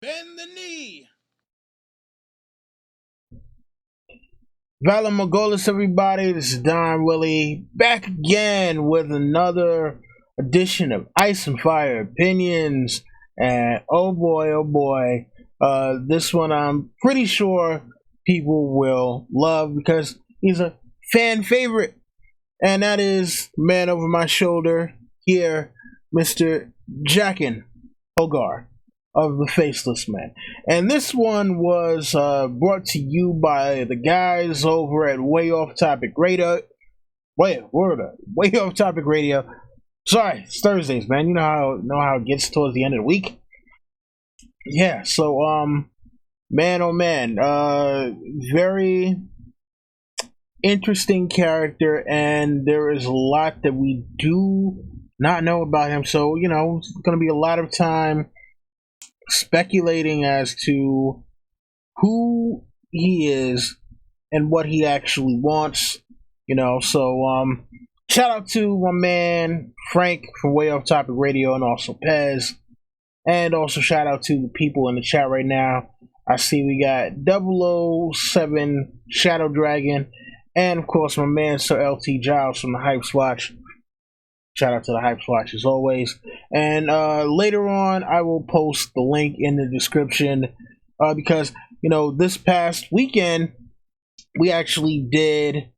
Bend the knee. Valor Mogolis, everybody. This is Don Willie back again with another edition of Ice and Fire Opinions. And oh boy, this one I'm pretty sure people will love because he's a fan favorite, and that is man over my shoulder here, Mr. Jaqen H'ghar of the Faceless Man. And this one was brought to you by the guys over at Way Off Topic Radio. Way Off Topic Radio. Sorry, it's Thursdays, man. You know how it gets towards the end of the week. Yeah, so man oh man, very interesting character, and there is a lot that we do not know about him. So, it's gonna be a lot of time speculating as to who he is and what he actually wants, so shout out to my man Frank from Way Off Topic Radio, and also Pez, and also shout out to the people in the chat right now. I see we got 007 Shadow Dragon, and of course my man Sir LT Giles from the Hypes Watch. Shout out to the Hypes Watch as always. And later on, I will post the link in the description because, this past weekend, we actually did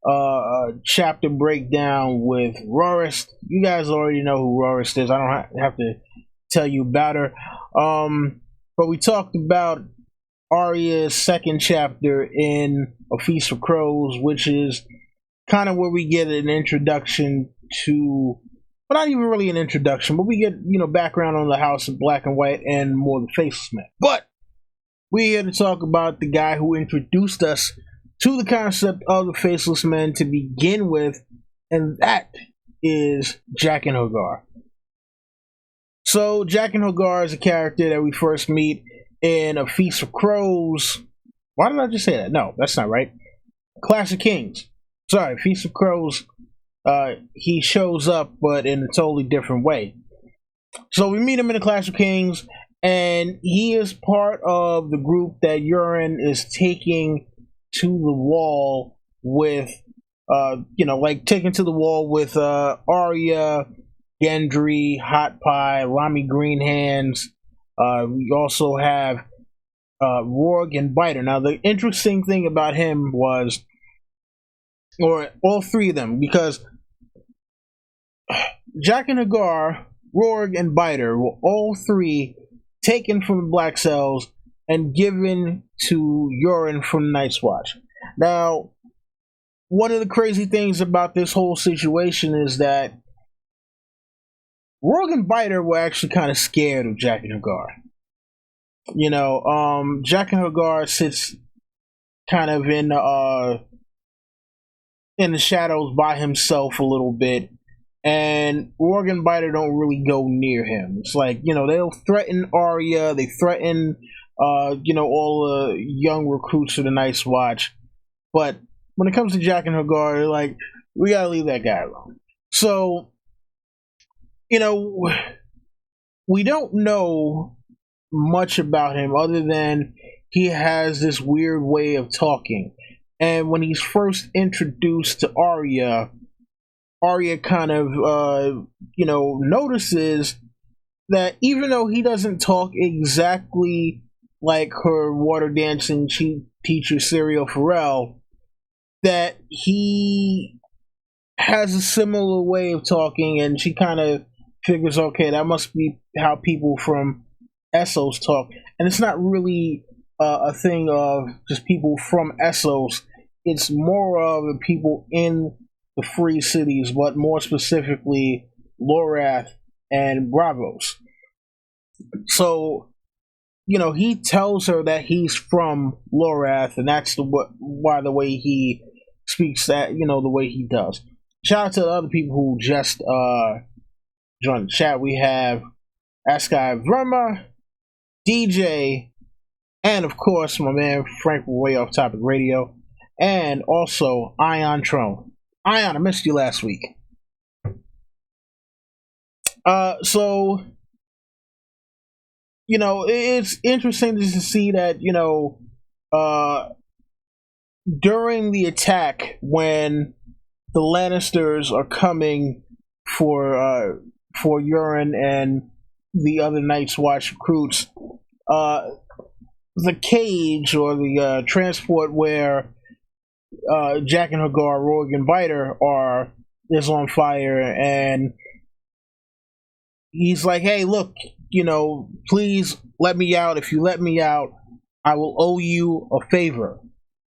a chapter breakdown with Rorist. You guys already know who Rorist is. I don't have to tell you about her. But we talked about Arya's second chapter in A Feast for Crows, which is kind of where we get an introduction to, well, not even really an introduction, but we get, background on the House of Black and White and more the Faceless Man. But we're here to talk about the guy who introduced us to the concept of the Faceless Man to begin with, and that is Jaqen H'ghar. So Jaqen H'ghar is a character that we first meet in A Feast for Crows. Why did I just say that? No, that's not right. Clash of Kings. Sorry, Feast of Crows. He shows up, but in a totally different way. So we meet him in the Clash of Kings, and he is part of the group that Euron is taking to the wall with, taking to the wall with Arya, Gendry, Hot Pie, Rami Greenhands. We also have Rourke and Biter. Now, the interesting thing about him was, or all three of them, because Jaqen H'ghar, Rourke, and Biter were all three taken from the Black Cells and given to Euron from the Night's Watch. Now, one of the crazy things about this whole situation is that Rourke and Biter were actually kind of scared of Jaqen H'ghar. Jaqen H'ghar sits kind of in the shadows by himself a little bit, and Rourke and Biter don't really go near him. It's like, they'll threaten Arya, they threaten all the young recruits of the Night's Watch, but when it comes to Jaqen H'ghar, they're like, we gotta leave that guy alone. So, we don't know much about him other than he has this weird way of talking. And when he's first introduced to Arya kind of, notices that even though he doesn't talk exactly like her water dancing teacher, Serial Pharrell, that he has a similar way of talking, and she kind of figures, okay, that must be how people from Essos talk. And it's not really a thing of just people from Essos. It's more of the people in the free cities, but more specifically Lorath and Bravos. So, he tells her that he's from Lorath, and that's why the way he speaks that, the way he does. Shout out to the other people who just joined the chat. We have Askai Verma, DJ, and of course my man Frank from Way Off Topic Radio, and also Ion Trone. Ion, I missed you last week. So it's interesting to see that, uh, during the attack when the Lannisters are coming for Euron and the other Night's Watch recruits, the cage or the transport where Jaqen H'ghar, Rogue, and Biter is on fire, and he's like, "Hey, look, please let me out. If you let me out, I will owe you a favor.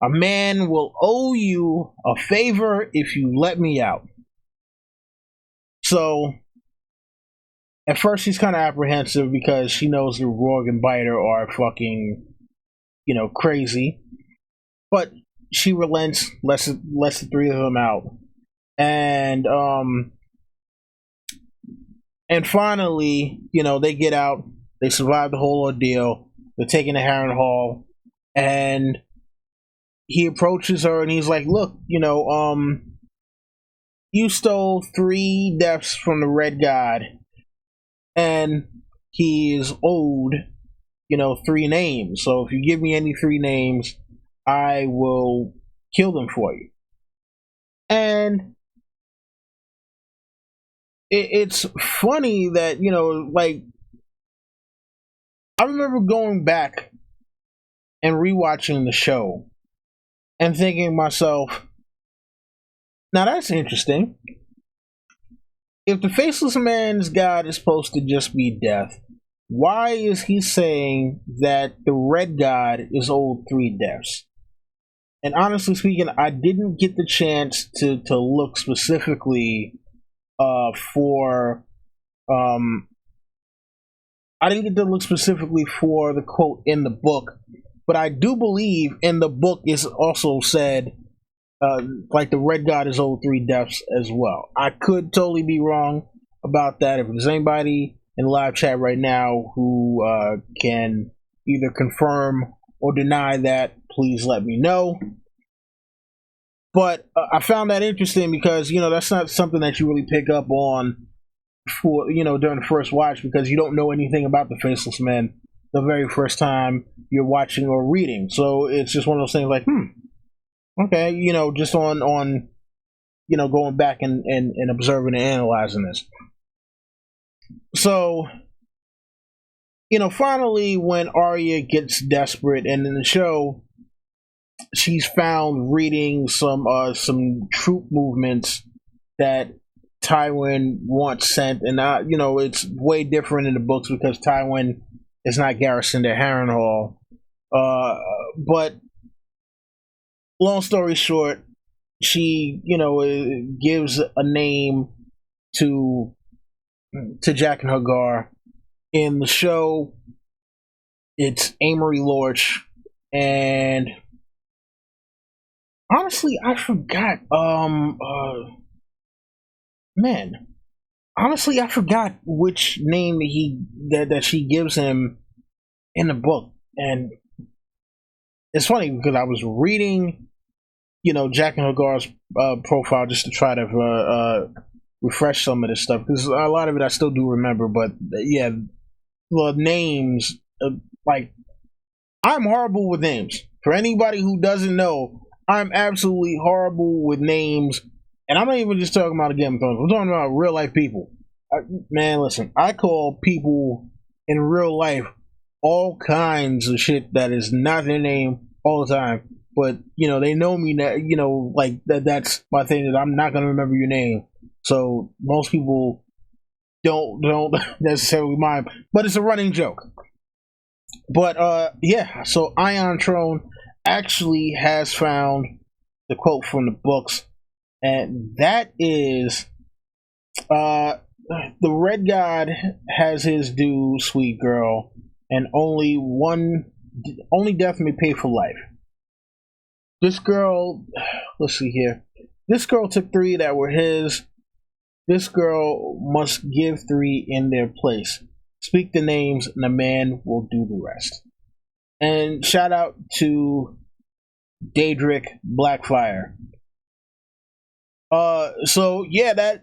A man will owe you a favor if you let me out." So at first she's kind of apprehensive because she knows that Rogue and Biter are fucking, crazy. But she relents, lets the three of them out, and finally, they get out. They survive the whole ordeal. They're taken to Harrenhal, and he approaches her and he's like, "Look, you stole 3 deaths from the Red God, and he is owed, 3 names. So if you give me any 3 names, I will kill them for you." And it's funny that, I remember going back and rewatching the show and thinking to myself, now that's interesting. If the Faceless Man's God is supposed to just be death, why is he saying that the Red God is owed 3 deaths? And honestly speaking, I didn't get the chance to look specifically for I didn't get to look specifically for the quote in the book, but I do believe in the book is also said like the Red God is owed 3 deaths as well. I could totally be wrong about that. If there's anybody in live chat right now who can either confirm or deny that, please let me know. But I found that interesting because, that's not something that you really pick up on for, during the first watch, because you don't know anything about the Faceless Men the very first time you're watching or reading. So it's just one of those things like, okay, just on going back and observing and analyzing this. So, finally when Arya gets desperate, and in the show she's found reading some troop movements that Tywin once sent, and it's way different in the books because Tywin is not garrisoned at Harrenhal. But long story short, she gives a name to Jaqen H'ghar. In the show, it's Amory Lorch, and honestly, I forgot. Honestly, I forgot which name that she gives him in the book, and it's funny because I was reading, Jaqen H'ghar's profile just to try to refresh some of this stuff, because a lot of it I still do remember, but yeah, the names, I'm horrible with names. For anybody who doesn't know, I'm absolutely horrible with names, and I'm not even just talking about Game of Thrones. I'm talking about real life people. Man, listen, I call people in real life all kinds of shit that is not their name all the time, but they know me now. Like that's my thing, that I'm not gonna remember your name. So most people don't necessarily mind, but it's a running joke. But yeah, so Ion Trone actually has found the quote from the books, and that is the Red God has his due, sweet girl, and only death may pay for life. This girl, let's see here, this girl took 3 that were his. This girl must give 3 in their place. Speak the names and the man will do the rest. And shout out to Daedric Blackfire. So yeah, that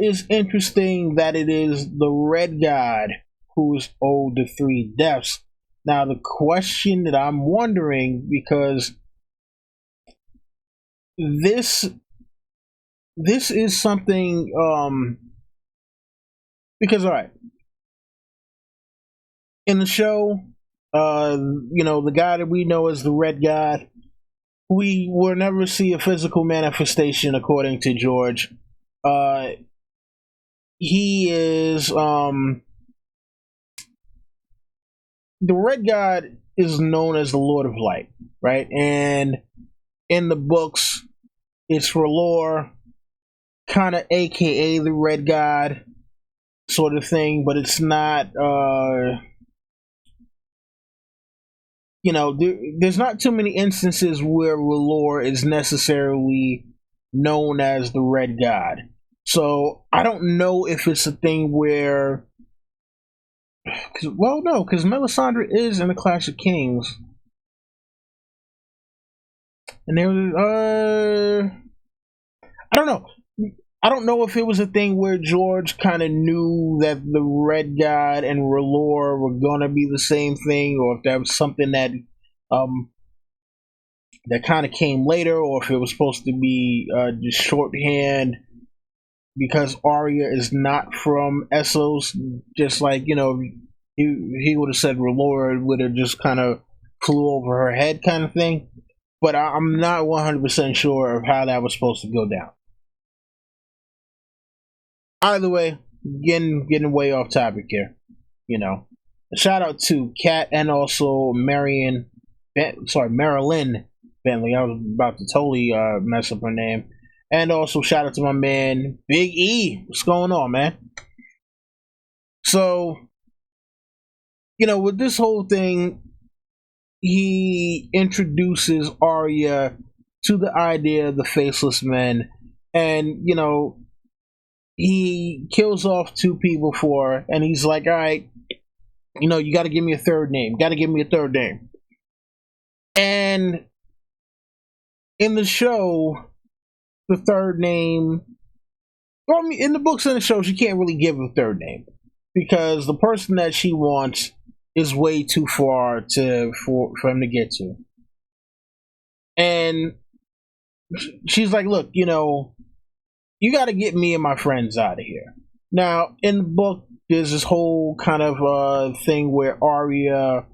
is interesting that it is the Red God who is owed the 3 deaths. Now, the question that I'm wondering, because this is something, because all right, in the show, the guy that we know as the Red God, we will never see a physical manifestation, according to George. He is the Red God is known as the Lord of Light, right? And in the books, it's for lore, kind of AKA the Red God sort of thing, but it's not. There's not too many instances where R'hllor is necessarily known as the Red God. So I don't know if it's a thing where, well, no, because Melisandre is in the Clash of Kings, and there was, I don't know. I don't know if it was a thing where George kind of knew that the Red God and R'hllor were gonna be the same thing, or if that was something that that kind of came later, or if it was supposed to be just shorthand because Arya is not from Essos. Just like, he would have said R'hllor, it would have just kind of flew over her head, kind of thing. But I'm not 100% sure of how that was supposed to go down. Either way, getting way off topic here. A shout out to Kat and also Marilyn Bentley. I was about to totally mess up her name. And also shout out to my man Big E. What's going on, man? So, with this whole thing, he introduces Arya to the idea of the faceless men, and he kills off 2 people for her, and he's like, all right, you got to give me a third name. And in the show, the third name, well, I mean, in the books and the show, she can't really give a third name because the person that she wants is way too far for him to get to. And she's like, look, you got to get me and my friends out of here. Now, in the book, there's this whole kind of thing where Arya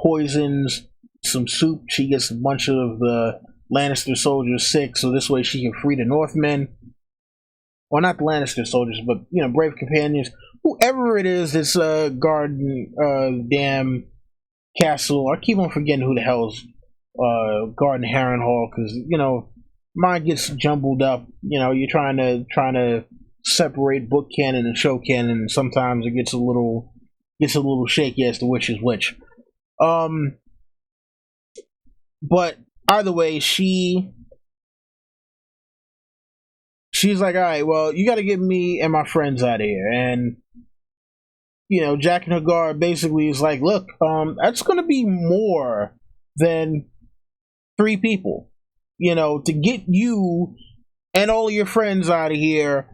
poisons some soup. She gets a bunch of the Lannister soldiers sick, so this way she can free the Northmen. Well, not the Lannister soldiers, but brave companions, whoever it is that's guarding damn castle. I keep on forgetting who the hell's guarding Harrenhal, because mine gets jumbled up. You're trying to separate book canon and show canon, and sometimes it gets a little shaky as to which is which. But either way, she's like, all right, well, you got to get me and my friends out of here. And Jaqen H'ghar basically is like, look, that's going to be more than 3 people. To get you and all of your friends out of here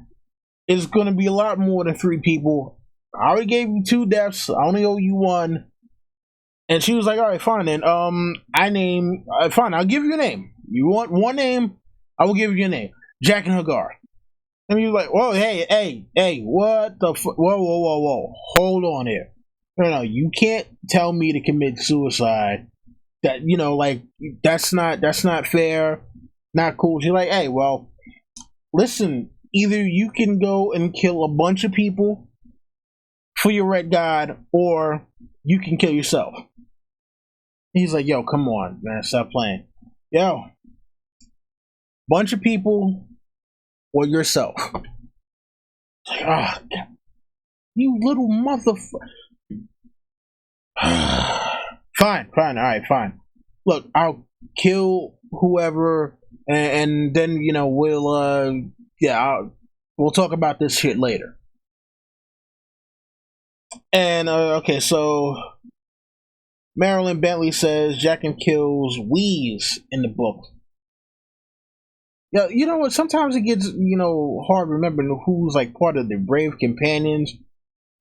is going to be a lot more than 3 people. I already gave you 2 deaths. I only owe you 1. And she was like, all right, fine then. Fine, I'll give you a name. You want 1 name? I will give you a name. Jaqen H'ghar. And you're like, whoa, hey, what the whoa. Hold on here. No, you can't tell me to commit suicide. That, that's not fair. Not cool. She's like, hey, well, listen, either you can go and kill a bunch of people for your Red God, or you can kill yourself. He's like, yo, come on, man, stop playing. Yo, bunch of people or yourself. Ah, God. You little motherfucker. Fine, all right, fine. Look, I'll kill whoever, and then we'll talk about this shit later. And okay, so Marilyn Bentley says Jaqen kills Wheeze in the book. Yeah, you know what? Sometimes it gets hard remembering who's like part of the brave companions.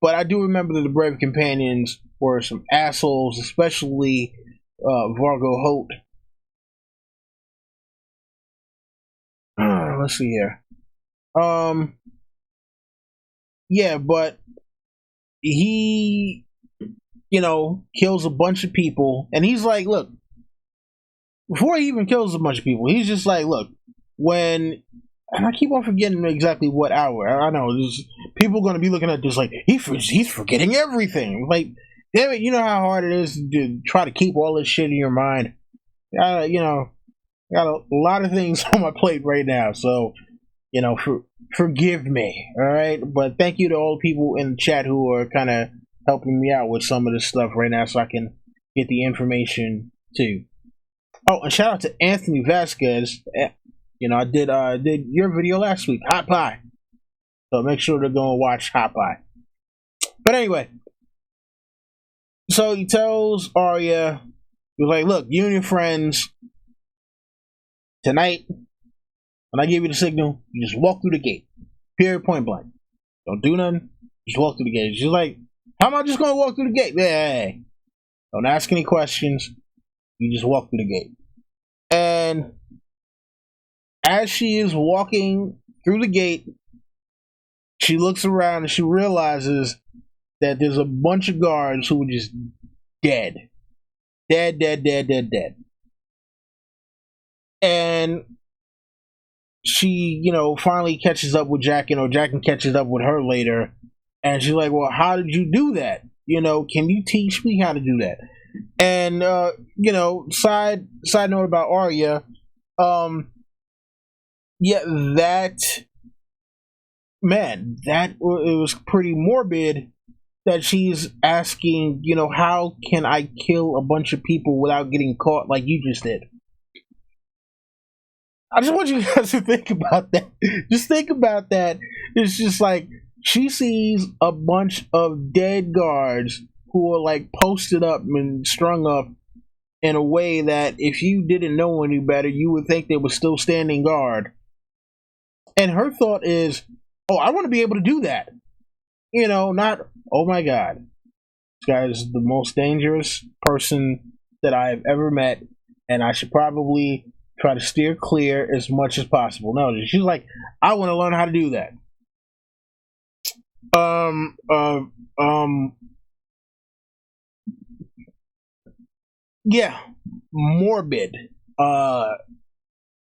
But I do remember that the Brave Companions were some assholes, especially Vargo Holt. Let's see here. Yeah, but he, kills a bunch of people, and he's like, look, before he even kills a bunch of people, he's just like, look, when, and I keep on forgetting exactly what hour. I know people are going to be looking at this like he's forgetting everything. Like, damn it, you know how hard it is to try to keep all this shit in your mind. Got a lot of things on my plate right now, so forgive me, all right. But thank you to all the people in the chat who are kind of helping me out with some of this stuff right now, so I can get the information too. Oh, and shout out to Anthony Vasquez. I did your video last week, Hot Pie. So make sure to go and watch Hot Pie. But anyway, so he tells Arya, he's like, look, you and your friends, tonight, when I give you the signal, you just walk through the gate. Period, point blank. Don't do nothing, just walk through the gate. She's like, how am I just going to walk through the gate? Hey, don't ask any questions. You just walk through the gate. And as she is walking through the gate, she looks around and she realizes that there's a bunch of guards who are just dead. Dead. And she, finally catches up with Jaqen, or Jaqen catches up with her later. And she's like, well, how did you do that? Can you teach me how to do that? And, side note about Arya, yeah, it was pretty morbid that she's asking, how can I kill a bunch of people without getting caught like you just did? I just want you guys to think about that. Just think about that. It's just like she sees a bunch of dead guards who are like posted up and strung up in a way that if you didn't know any better, you would think they were still standing guard. And her thought is, oh, I want to be able to do that. Not, oh my God, this guy is the most dangerous person that I have ever met, and I should probably try to steer clear as much as possible. No, she's like, I want to learn how to do that. Yeah, morbid.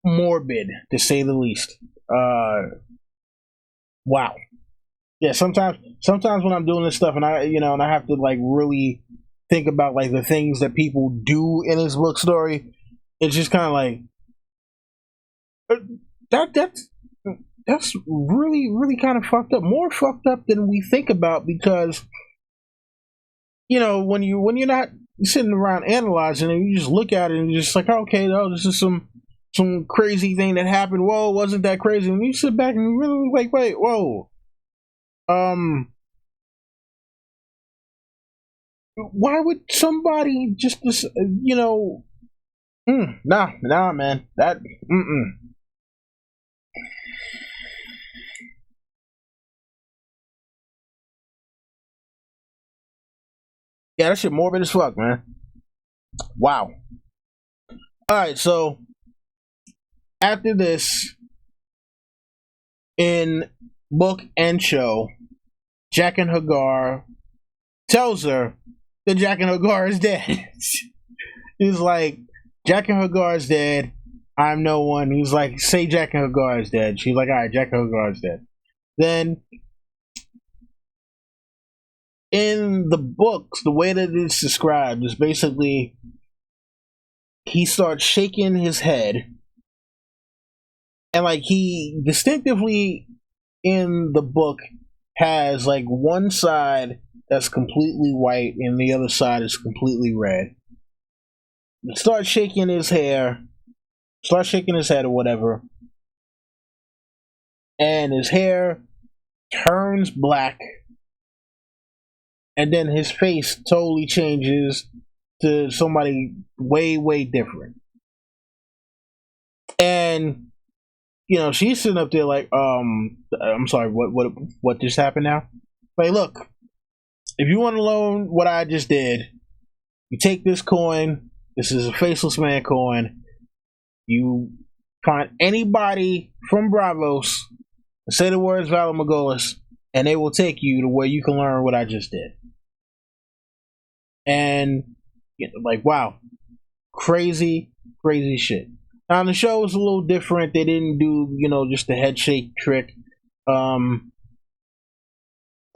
Morbid, to say the least. Wow. Yeah, sometimes when I'm doing this stuff and I have to like really think about like the things that people do in his book story, it's just kind of like that's really kind of fucked up. More fucked up than we think about, because when you're not sitting around analyzing it, you just look at it and you're just like, okay, this is some crazy thing that happened. Whoa, wasn't that crazy? And you sit back and you really like, wait, whoa. Why would somebody just, nah, man, that, Yeah, that shit morbid as fuck, man. Wow. Alright, so after this, in book and show, Jaqen H'ghar tells her that Jaqen H'ghar is dead. He's like, Jaqen H'ghar is dead. I'm no one. He's like, say Jaqen H'ghar is dead. She's like, alright, Jaqen H'ghar is dead. Then, in the books, the way that it's described is basically he starts shaking his head, and like he distinctively in the book has like one side that's completely white and the other side is completely red. He starts shaking his head or whatever, and his hair turns black, and then his face totally changes to somebody way different. And she's sitting up there like, I'm sorry, what just happened now? Like, look, if you want to learn what I just did, you take this coin. This is a faceless man coin. You find anybody from Bravos, say the words Valor Morghulis, and they will take you to where you can learn what I just did. And like, wow, crazy shit. Now the show was a little different. They didn't do, just the head shake trick.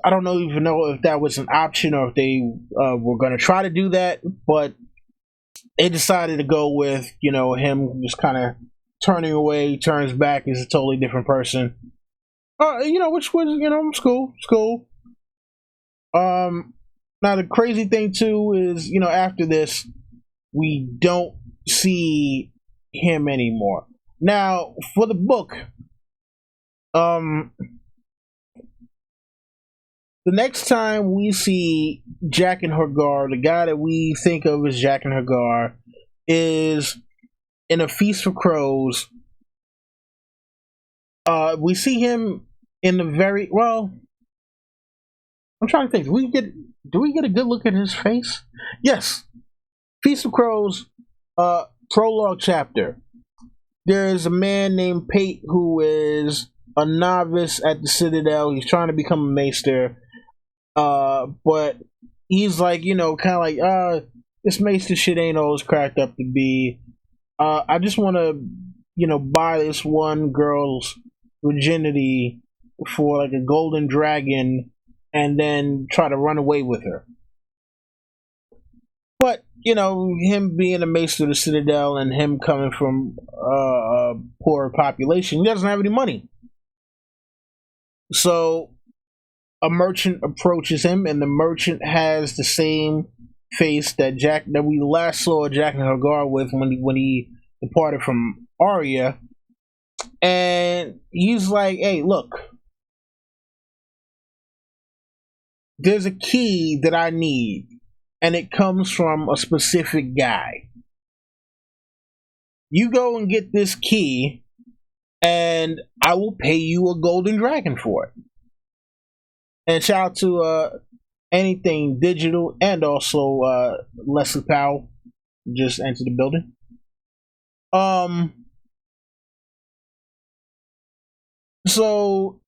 I don't even know if that was an option or if they were going to try to do that, but they decided to go with, him just kind of turning away, turns back, is a totally different person. Which was, it's cool. It's cool. Now the crazy thing too is, after this, we don't see him anymore. Now for the book, the next time we see Jaqen H'ghar, the guy that we think of as Jaqen H'ghar, is in A Feast for Crows. We see him in the very I'm trying to think. Do we get a good look at his face? Yes. Feast of Crows, prologue chapter. There's a man named Pate who is a novice at the Citadel. He's trying to become a maester. But he's like, kind of like, this maester shit ain't all it's cracked up to be. I just want to, buy this one girl's virginity for like a golden dragon and then try to run away with her. But, him being a maester of the Citadel and him coming from a poor population, he doesn't have any money. So a merchant approaches him, and the merchant has the same face that we last saw Jaqen H'ghar with when he departed from Arya. And he's like, hey, look, there's a key that I need, and it comes from a specific guy. You go and get this key, and I will pay you a golden dragon for it. And shout out to Anything Digital and also Leslie Powell just entered the building. So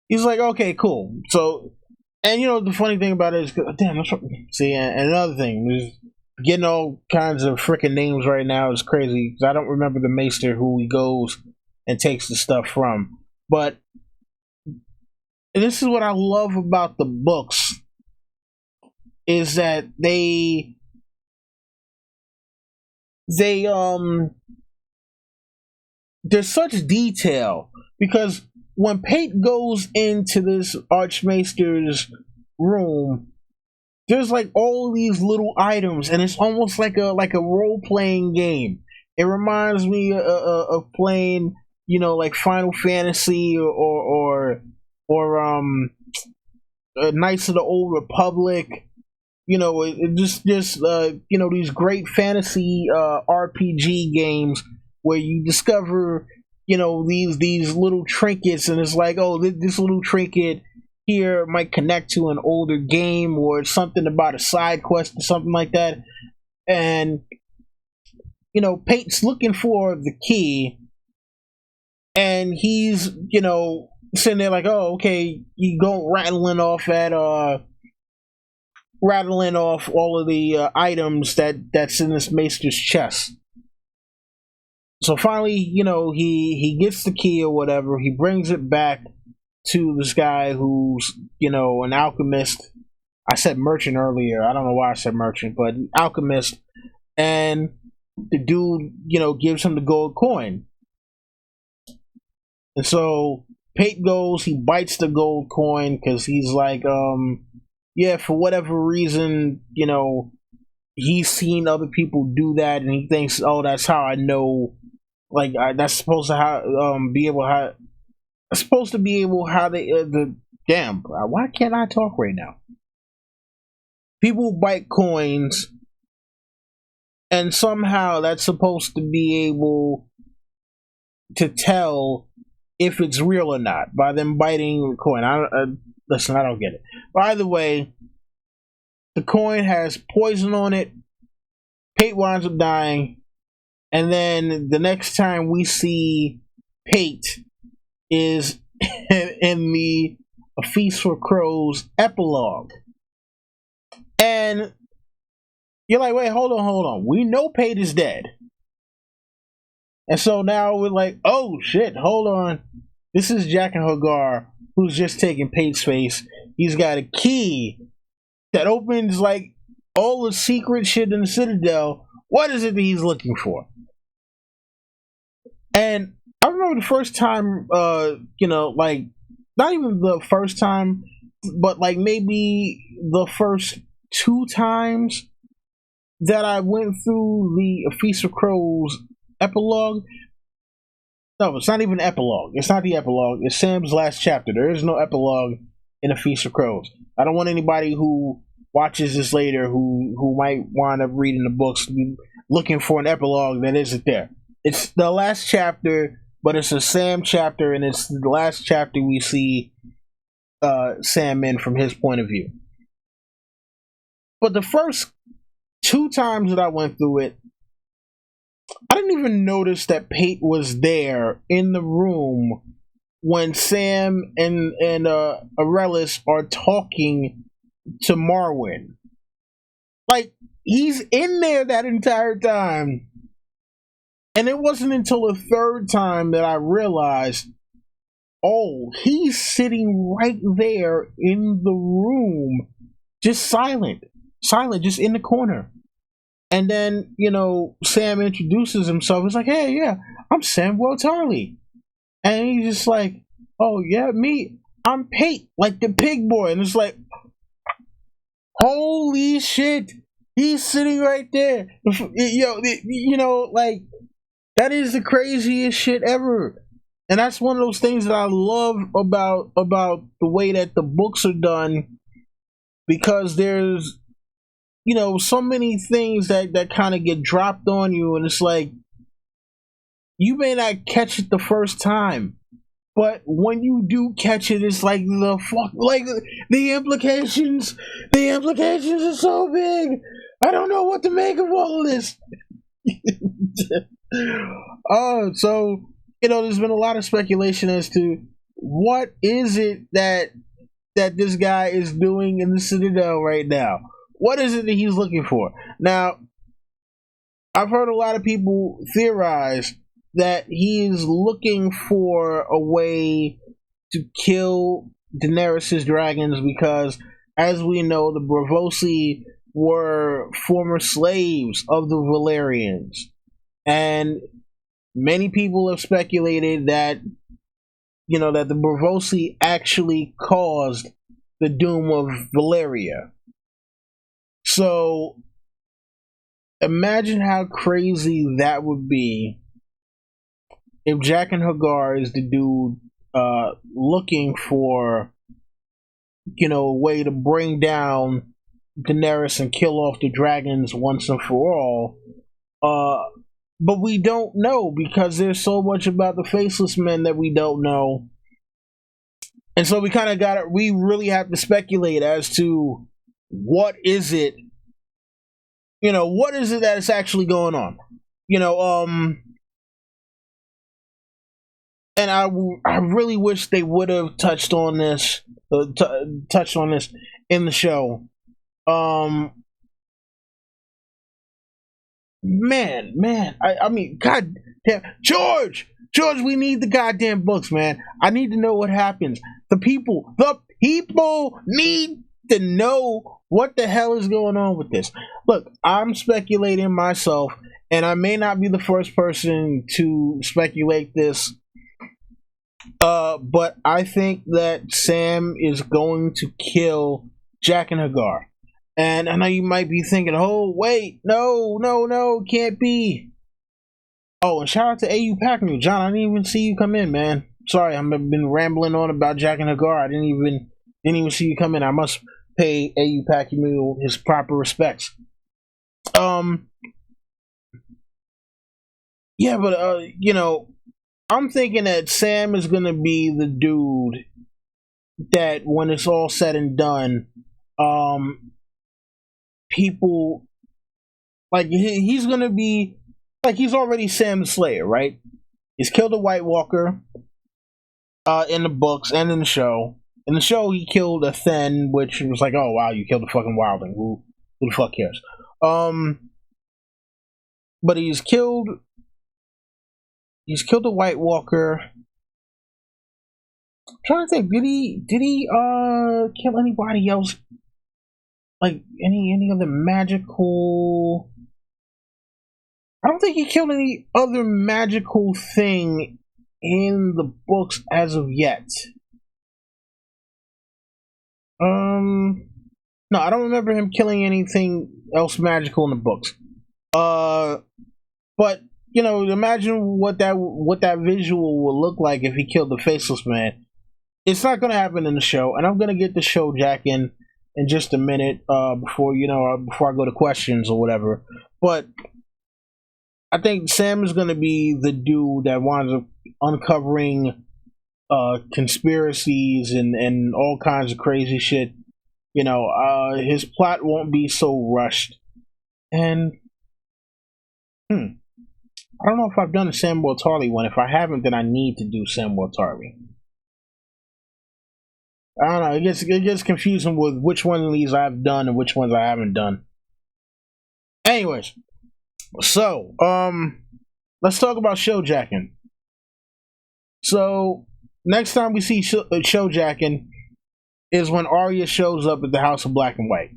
he's like, okay, cool. So, and the funny thing about it is, damn, see, and another thing is getting all kinds of freaking names right now is crazy because I don't remember the maester who he goes and takes the stuff from. But this is what I love about the books is that there's such detail, because when Pate goes into this Archmaester's room, there's like all these little items, and it's almost like a role-playing game. It reminds me of playing, like Final Fantasy or Knights of the Old Republic. Just these great fantasy RPG games where you discover these little trinkets, and it's like, oh, this little trinket here might connect to an older game, or it's something about a side quest or something like that. And Pate's looking for the key, and he's sitting there like, oh, okay, you go rattling off all of the items that's in this maester's chest. So finally, he gets the key or whatever. He brings it back to this guy who's, an alchemist. I said merchant earlier. I don't know why I said merchant, but alchemist. And the dude, gives him the gold coin. And so Pate goes, he bites the gold coin because he's like, yeah, for whatever reason, he's seen other people do that, and he thinks, oh, that's how I know. Like that's supposed to be able how they damn. Why can't I talk right now? People bite coins, and somehow that's supposed to be able to tell if it's real or not by them biting the coin. Listen, I don't get it. By the way, the coin has poison on it. Pate winds up dying, and then the next time we see Pate is in the A Feast for Crows epilogue. And you're like, wait, hold on. We know Pate is dead. And so now we're like, oh shit, hold on. This is Jaqen H'ghar, who's just taking Pate's face. He's got a key that opens like all the secret shit in the Citadel. What is it that he's looking for? And I remember the first time, like, not even the first time, but like maybe the first 2 times that I went through the A Feast of Crows epilogue. No, it's not even epilogue. It's not the epilogue. It's Sam's last chapter. There is no epilogue in A Feast of Crows. I don't want anybody who watches this later who might wind up reading the books looking for an epilogue that isn't there. It's the last chapter, but it's a Sam chapter, and it's the last chapter we see Sam in from his point of view. But the first 2 times that I went through it, I didn't even notice that Pate was there in the room when Sam and Arelis are talking to Marwyn. Like, he's in there that entire time. And it wasn't until the 3rd time that I realized, oh, he's sitting right there in the room, just silent, just in the corner. And then, Sam introduces himself. He's like, hey, yeah, I'm Samwell Tarly. And he's just like, oh, yeah, me. I'm Pate, like the pig boy. And it's like, holy shit, he's sitting right there. Like, that is the craziest shit ever. And that's one of those things that I love about the way that the books are done, because there's so many things that kind of get dropped on you, and it's like, you may not catch it the first time, but when you do catch it, it's like the implications are so big. I don't know what to make of all of this. So there's been a lot of speculation as to what is it that this guy is doing in the Citadel right now. What is it that he's looking for? Now, I've heard a lot of people theorize that he is looking for a way to kill Daenerys' dragons, because, as we know, the Braavosi were former slaves of the Valyrians. And many people have speculated that, that the Braavosi actually caused the doom of Valyria. So, imagine how crazy that would be if Jaqen H'ghar is the dude looking for, a way to bring down Daenerys and kill off the dragons once and for all. But we don't know, because there's so much about the Faceless Men that we don't know. And so we really have to speculate as to what is it, what is it that is actually going on? And I really wish they would have touched on this in the show. Man, I mean, God damn, George, we need the goddamn books, man. I need to know what happens. The people need to know what the hell is going on with this. Look, I'm speculating myself, and I may not be the first person to speculate this, but I think that Sam is going to kill Jaqen H'ghar. And I know you might be thinking, oh, wait, no, can't be. Oh, and shout out to AU Packman. John, I didn't even see you come in, man. Sorry, I've been rambling on about Jaqen H'ghar. I didn't even see you come in. I must pay AU Packman his proper respects. Yeah, but, I'm thinking that Sam is gonna be the dude that when it's all said and done, um, people like he's gonna be like he's already Sam the Slayer, right? He's killed a White Walker in the books and in the show. In the show, he killed a Then, which was like, oh wow, you killed a fucking wildling. Who the fuck cares? But he's killed a White Walker. I'm trying to think, did he kill anybody else? Like any other magical? I don't think he killed any other magical thing in the books as of yet. No, I don't remember him killing anything else magical in the books. But you know, imagine what that visual will look like if he killed the faceless man. It's not going to happen in the show, and I'm going to get the show Jaqen in just a minute before I go to questions or whatever. But I think Sam is going to be the dude that winds up uncovering conspiracies and all kinds of crazy shit. You know, his plot won't be so rushed. And I don't know if I've done a Samuel Tarly one. If I haven't, then I need to do Samuel Tarly. I don't know. It gets confusing with which one of these I've done and which ones I haven't done. Anyways, so let's talk about show Jaqen. So next time we see show Jaqen is when Arya shows up at the House of Black and White.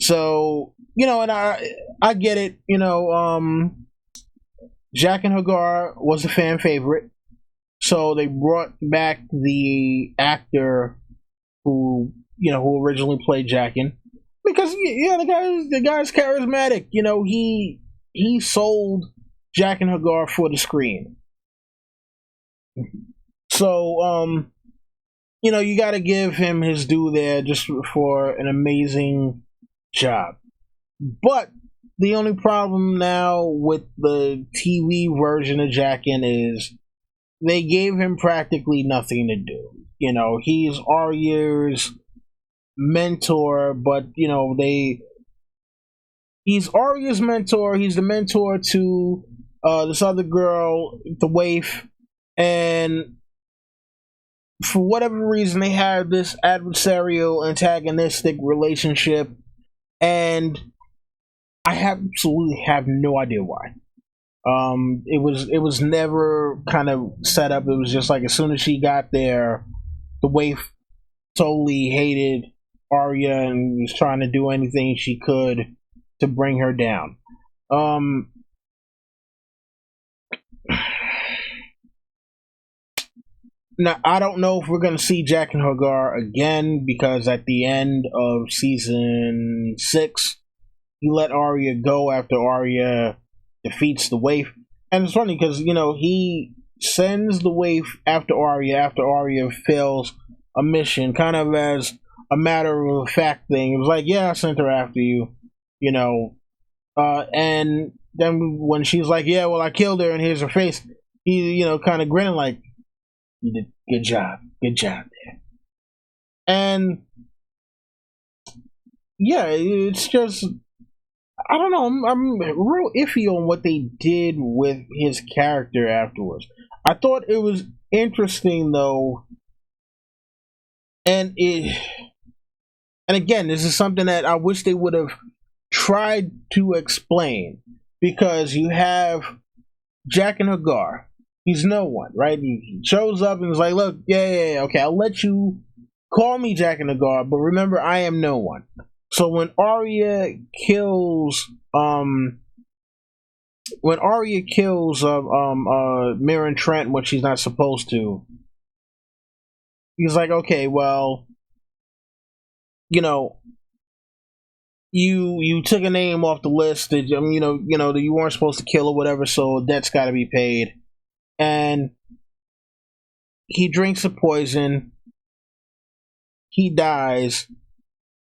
So you know, and I get it. You know, Jaqen H'ghar was a fan favorite. So they brought back the actor who originally played Jaqen because the guy's charismatic. You know, he sold Jaqen H'ghar for the screen. So you got to give him his due there just for an amazing job. But the only problem now with the TV version of Jaqen is they gave him practically nothing to do. You know, he's Arya's mentor, but he's Arya's mentor. He's the mentor to this other girl, the waif, and for whatever reason, they have this adversarial, antagonistic relationship, and I absolutely have no idea why. It was never kind of set up. It was just like as soon as she got there, the waif totally hated Arya and was trying to do anything she could to bring her down. Now I don't know if we're gonna see Jaqen H'ghar again because at the end of season 6, he let Arya go after Arya defeats the waif, and it's funny because he sends the waif after Arya fails a mission, kind of as a matter of fact thing. It was like, yeah, I sent her after you, and then when she's like, yeah, well, I killed her, and here's her face, he kind of grinning like, you did good job there. And yeah, it's just, I don't know. I'm real iffy on what they did with his character afterwards. I thought it was interesting though, and again, this is something that I wish they would have tried to explain, because you have Jaqen H'ghar. He's no one, right? He shows up and is like, look, yeah, okay, I'll let you call me Jaqen H'ghar, but remember, I am no one. So when Arya kills Mirren Trent when she's not supposed to, he's like, okay, well, you took a name off the list that that you weren't supposed to kill or whatever, so debt's got to be paid. And he drinks the poison, he dies,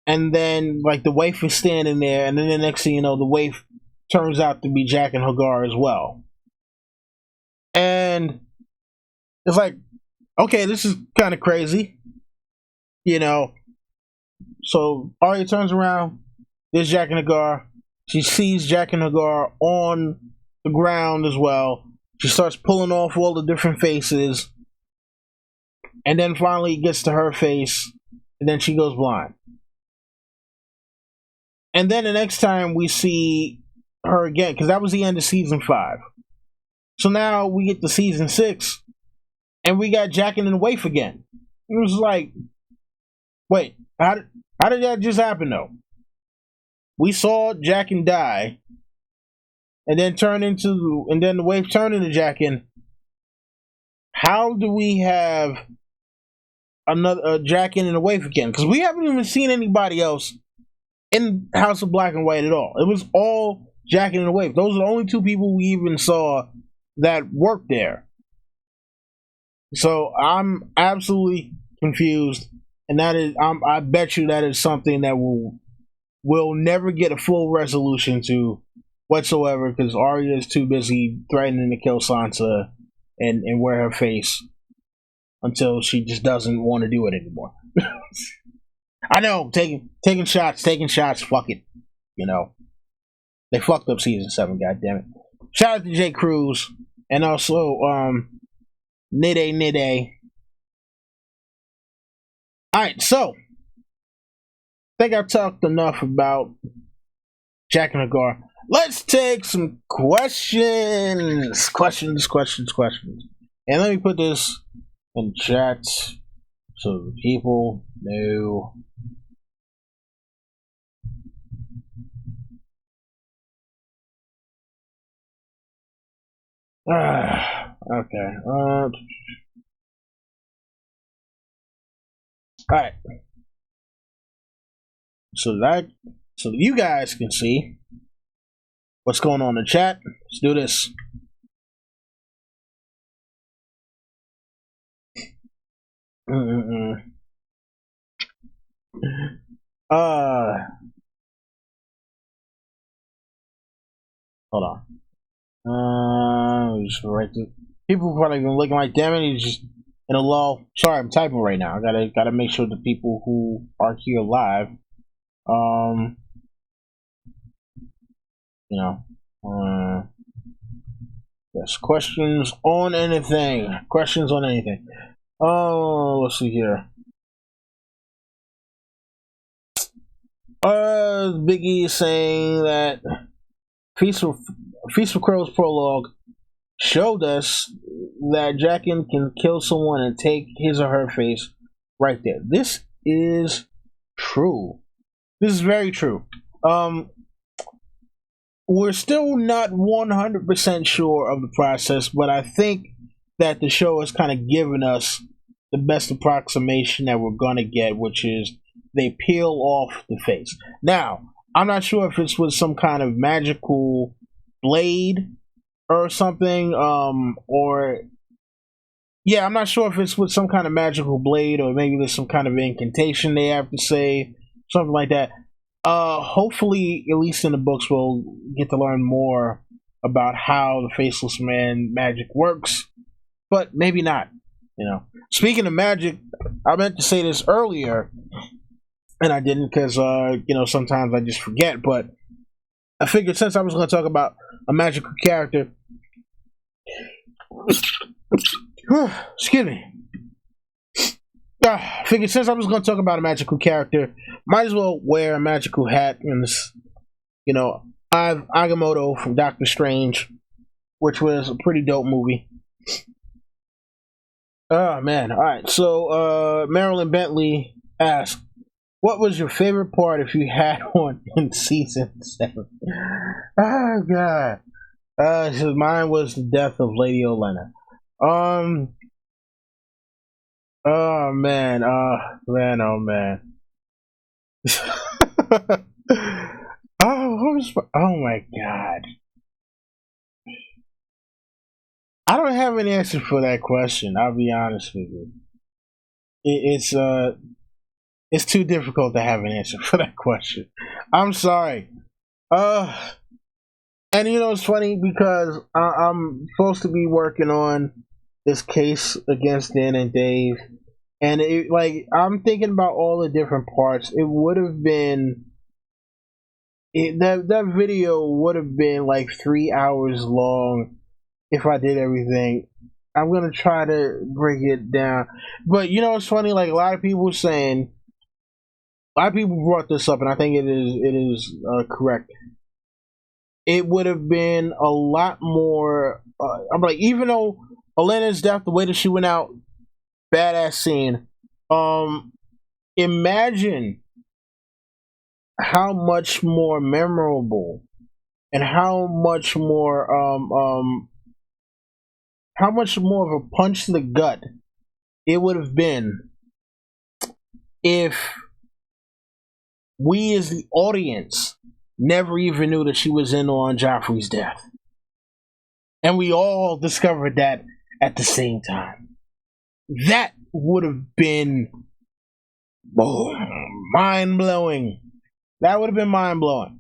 and then like the waif is standing there, and then the next thing you know, the waif turns out to be Jaqen H'ghar as well. And it's like, okay, this is kind of crazy, you know. So Arya turns around. There's Jaqen H'ghar. She sees Jaqen H'ghar on the ground as well. She starts pulling off all the different faces, and then finally it gets to her face, and then she goes blind. And then the next time we see her again, because that was the end of season 5. So now we get to season 6, and we got Jaqen in the waif again. It was like, wait, how did that just happen though? We saw Jaqen die, and then the waif turned into Jaqen. How do we have another Jaqen in the waif again? Because we haven't even seen anybody else in House of Black and White at all. It was all Jaqen and the waif. Those are the only 2 people we even saw that worked there. So I'm absolutely confused, and that is, I bet you that is something that will never get a full resolution to whatsoever, because Arya is too busy threatening to kill Sansa and wear her face until she just doesn't want to do it anymore. I know, taking shots, fuck it. You know. They fucked up season 7, goddammit. Shout out to J. Cruz, and also Nide. Alright, so I think I've talked enough about Jaqen H'ghar. Let's take some questions. Questions. And let me put this in chat so the people know. Okay. Alright. So you guys can see what's going on in the chat. Let's do this. Hold on. Just right there. People probably been looking like, damn it, he's just in a lull. Sorry, I'm typing right now. I gotta make sure the people who are here live, yes, questions on anything. Oh, let's see here. Biggie is saying that Feast for Crows prologue showed us that Jaqen can kill someone and take his or her face right there. This is true. This is very true. We're still not 100% sure of the process, but I think that the show has kind of given us the best approximation that we're going to get, which is they peel off the face. Now, I'm not sure if it's with some kind of magical blade or something, I'm not sure if it's with some kind of magical blade, or maybe there's some kind of incantation they have to say, something like that. Hopefully, at least in the books, we'll get to learn more about how the Faceless Man magic works, but maybe not. Speaking of magic, I meant to say this earlier, and I didn't because sometimes I just forget. But I figured since I was going to talk about a magical character, excuse me. Figured since I was going to talk about a magical character, might as well wear a magical hat in this. I've Agamotto from Doctor Strange, which was a pretty dope movie. Oh man! All right, so Marilyn Bentley asked, "What was your favorite part if you had one in season 7?" Oh god! So mine was the death of Lady Olenna. Oh man! Oh man! Oh my god! I don't have an answer for that question. I'll be honest with you. It's too difficult to have an answer for that question. I'm sorry. And it's funny because I'm supposed to be working on this case against Dan and Dave, and I'm thinking about all the different parts. It would have been that video would have been like 3 hours long if I did everything. I'm gonna try to break it down, but it's funny. Like a lot of people saying, a lot of people brought this up, and I think it is correct. It would have been a lot more. I'm like, even though Elena's death, the way that she went out, badass scene. Imagine how much more memorable and how much more of a punch to the gut it would have been if we as the audience never even knew that she was in on Joffrey's death. And we all discovered that at the same time. That would have been mind-blowing. That would have been mind-blowing.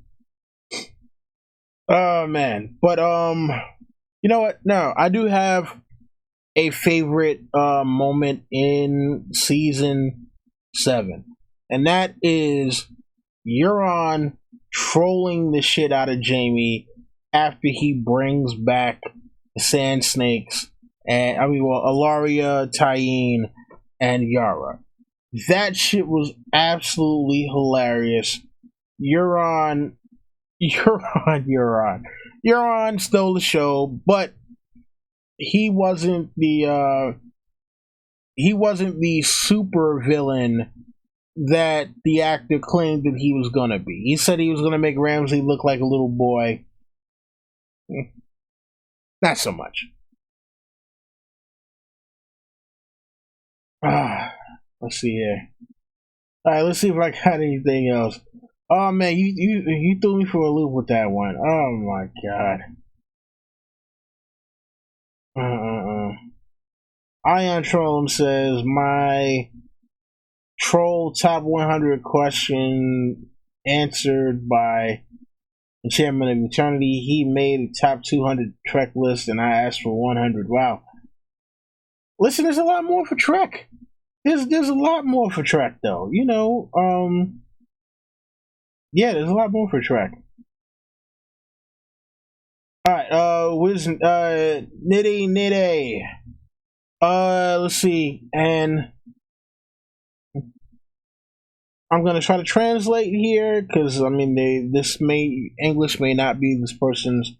Oh man. But you know what? No, I do have a favorite moment in season 7. And that is Euron trolling the shit out of Jaime after he brings back the Sand Snakes and Alaria, Tyene, and Yara. That shit was absolutely hilarious. Euron stole the show, but he wasn't the super villain that the actor claimed that he was gonna be. He said he was gonna make Ramsay look like a little boy. Not so much. Let's see here. All right, let's see if I got anything else. Oh man, you threw me for a loop with that one. Oh my god. Ion Trollum says my troll top 100 question answered by the chairman of eternity. He made a top 200 Trek list, and I asked for 100. Wow. Listen, there's a lot more for Trek. There's a lot more for Trek, though. Yeah, there's a lot more for Trek. All right, Nitty. Let's see, and I'm gonna try to translate here because English may not be this person's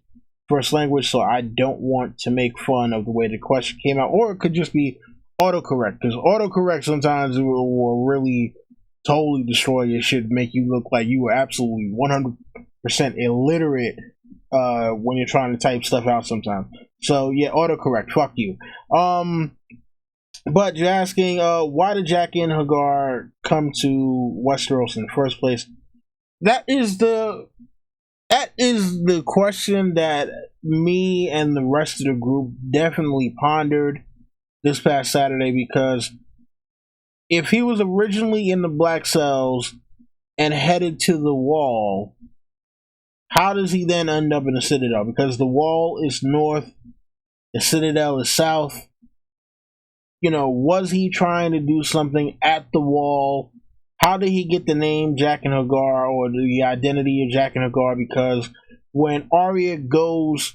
first language, so I don't want to make fun of the way the question came out, or it could just be autocorrect, because autocorrect sometimes will really totally destroy your shit, make you look like you were absolutely 100% illiterate when you're trying to type stuff out sometimes. So yeah, autocorrect, fuck you. But you're asking, why did Jaqen H'ghar come to Westeros in the first place? That is the question that me and the rest of the group definitely pondered this past Saturday, because if he was originally in the Black Cells and headed to the Wall, how does he then end up in the Citadel? Because the Wall is north, the Citadel is south. Was he trying to do something at the Wall? How did he get the name Jaqen H'ghar, or the identity of Jaqen H'ghar? Because when Arya goes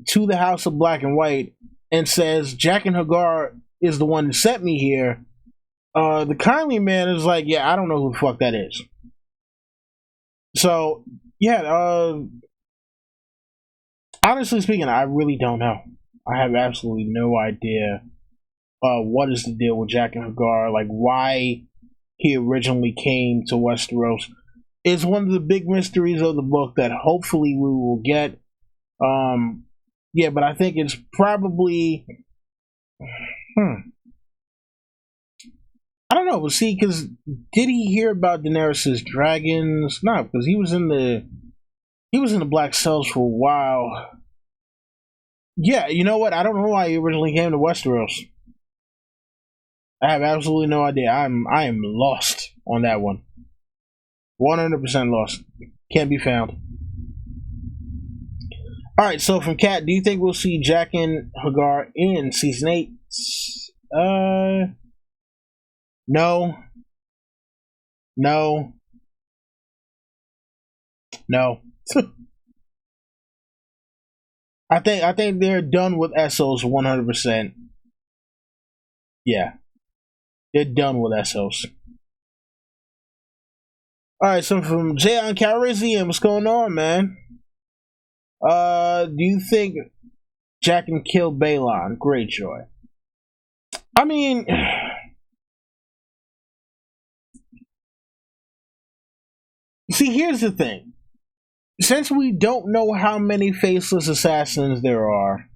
to the House of Black and White and says Jaqen H'ghar is the one that sent me here, the kindly man is like, yeah, I don't know who the fuck that is. So yeah, honestly speaking, I really don't know. I have absolutely no idea what is the deal with Jaqen H'ghar, like why he originally came to Westeros. It's one of the big mysteries of the book that hopefully we will get. Yeah, but I think it's probably I don't know. But see, because did he hear about Daenerys' dragons? No, because he was in the Black Cells for a while. Yeah, you know what? I don't know why he originally came to Westeros. I have absolutely no idea. I am lost on that one. 100% lost. Can't be found. All right, so from Cat, do you think we'll see Jaqen H'ghar in season 8? No, no, no. I think they're done with Essos 100%. Yeah, they're done with Essos. All right, so from Jaqen H'ghar, what's going on, man? Do you think Jaqen killed Balon Greyjoy? I mean, see, here's the thing. Since we don't know how many faceless assassins there are,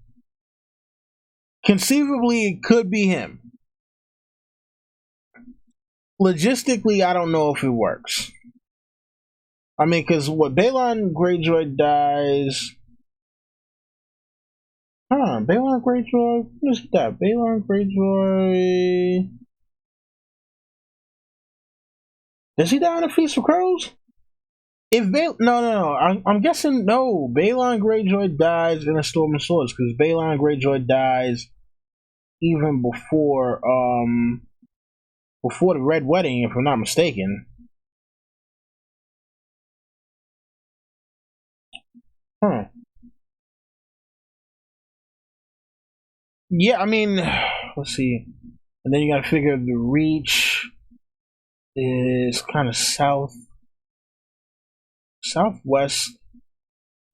conceivably it could be him. Logistically, I don't know if it works. I mean, because what, Balon Greyjoy dies. Balon Greyjoy? What's that? Balon Greyjoy. Does he die in a Feast of Crows? No. I'm guessing no. Balon Greyjoy dies in a Storm of Swords because Balon Greyjoy dies even before the Red Wedding, if I'm not mistaken. Huh. Yeah, I mean, let's see. And then you gotta figure the Reach is kind of southwest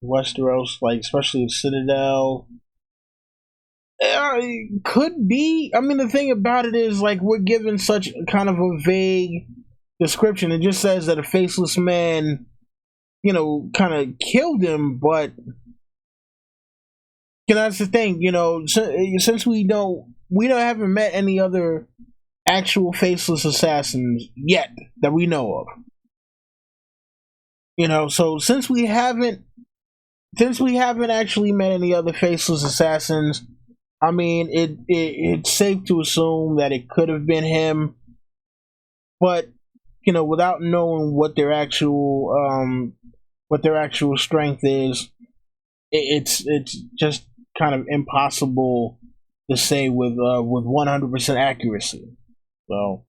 Westeros, like especially the Citadel. It could be. I mean, the thing about it is, like, we're given such kind of a vague description. It just says that a faceless man, kind of killed him, but that's the thing. Since we haven't met any other actual faceless assassins yet that we know of. So since we haven't actually met any other faceless assassins, I mean, it's safe to assume that it could have been him, but without knowing what their actual strength is, it's just kind of impossible to say with 100% accuracy. So,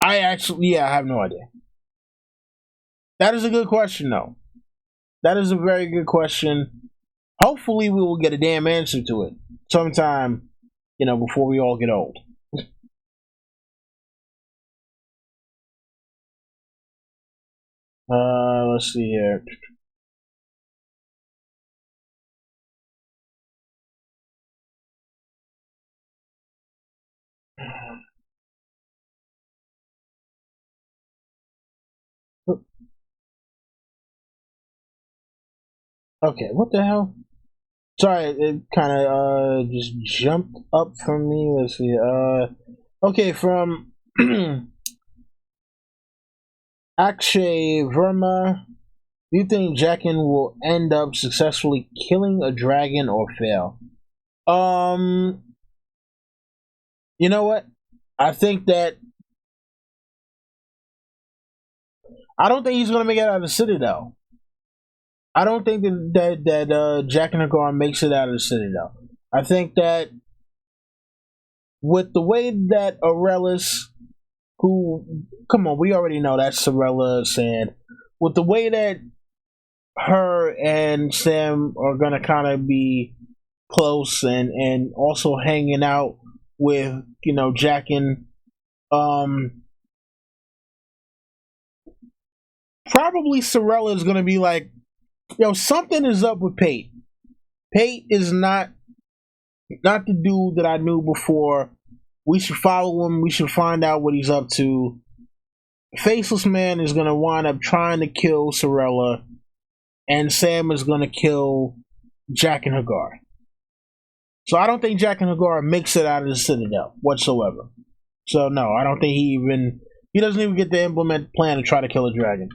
I have no idea. That is a good question, though. That is a very good question. Hopefully, we will get a damn answer to it sometime, before we all get old. Let's see here. Okay, what the hell? Sorry, it kind of just jumped up from me. Let's see. Okay, from Akshay Verma. Do you think Jaqen will end up successfully killing a dragon or fail? You know what? I think that I don't think he's gonna make it out of the Citadel. I don't think that Jaqen H'ghar makes it out of the Citadel. I think that with the way that Aurelius, come on, we already know that's Sorella Sand. With the way that her and Sam are gonna kind of be close and also hanging out with Jaqen, probably Sorella is gonna be like, something is up with Pate. Pate is not the dude that I knew before. We should follow him. We should find out what he's up to. Faceless Man is gonna wind up trying to kill Sorella, and Sam is gonna kill Jaqen H'ghar. So I don't think Jaqen H'ghar makes it out of the Citadel whatsoever. So no, I don't think he doesn't even get to implement the plan to try to kill a dragon.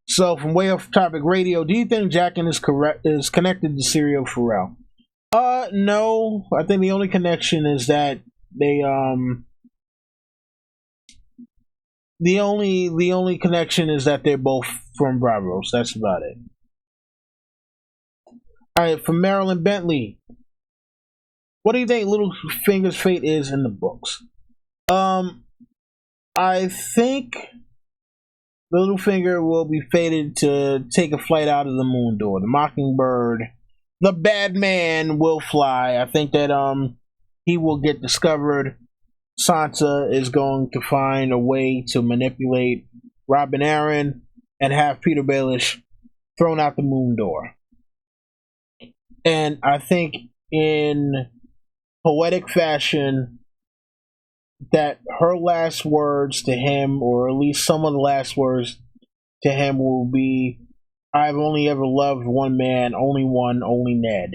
So from Way Off Topic Radio, do you think Jaqen is connected to Serial Pharrell? No. I think the only connection is that they the only connection is that they're both from Bravos. That's about it. All right, from Marilyn Bentley. What do you think Littlefinger's fate is in the books? I think Littlefinger will be fated to take a flight out of the moon door. The Mockingbird, the bad man, will fly. I think that he will get discovered. Sansa is going to find a way to manipulate Robin Arryn and have Peter Baelish thrown out the moon door. And I think in poetic fashion that her last words to him, or at least some of the last words to him, will be, "I've only ever loved one man, only one, only Ned."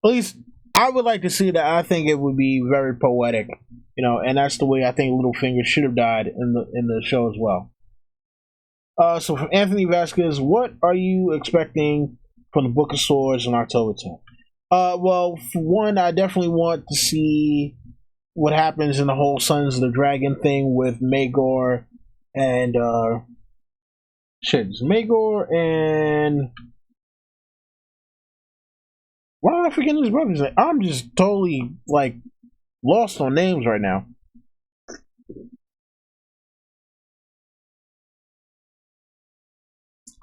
At least I would like to see that. I think it would be very poetic, and that's the way I think Littlefinger should have died in the show as well. So from Anthony Vasquez, what are you expecting from the Book of Swords on October 10th? Well, for one, I definitely want to see what happens in the whole Sons of the Dragon thing with Maegor and Maegor and why am I forgetting his brother's name? I'm just totally lost on names right now.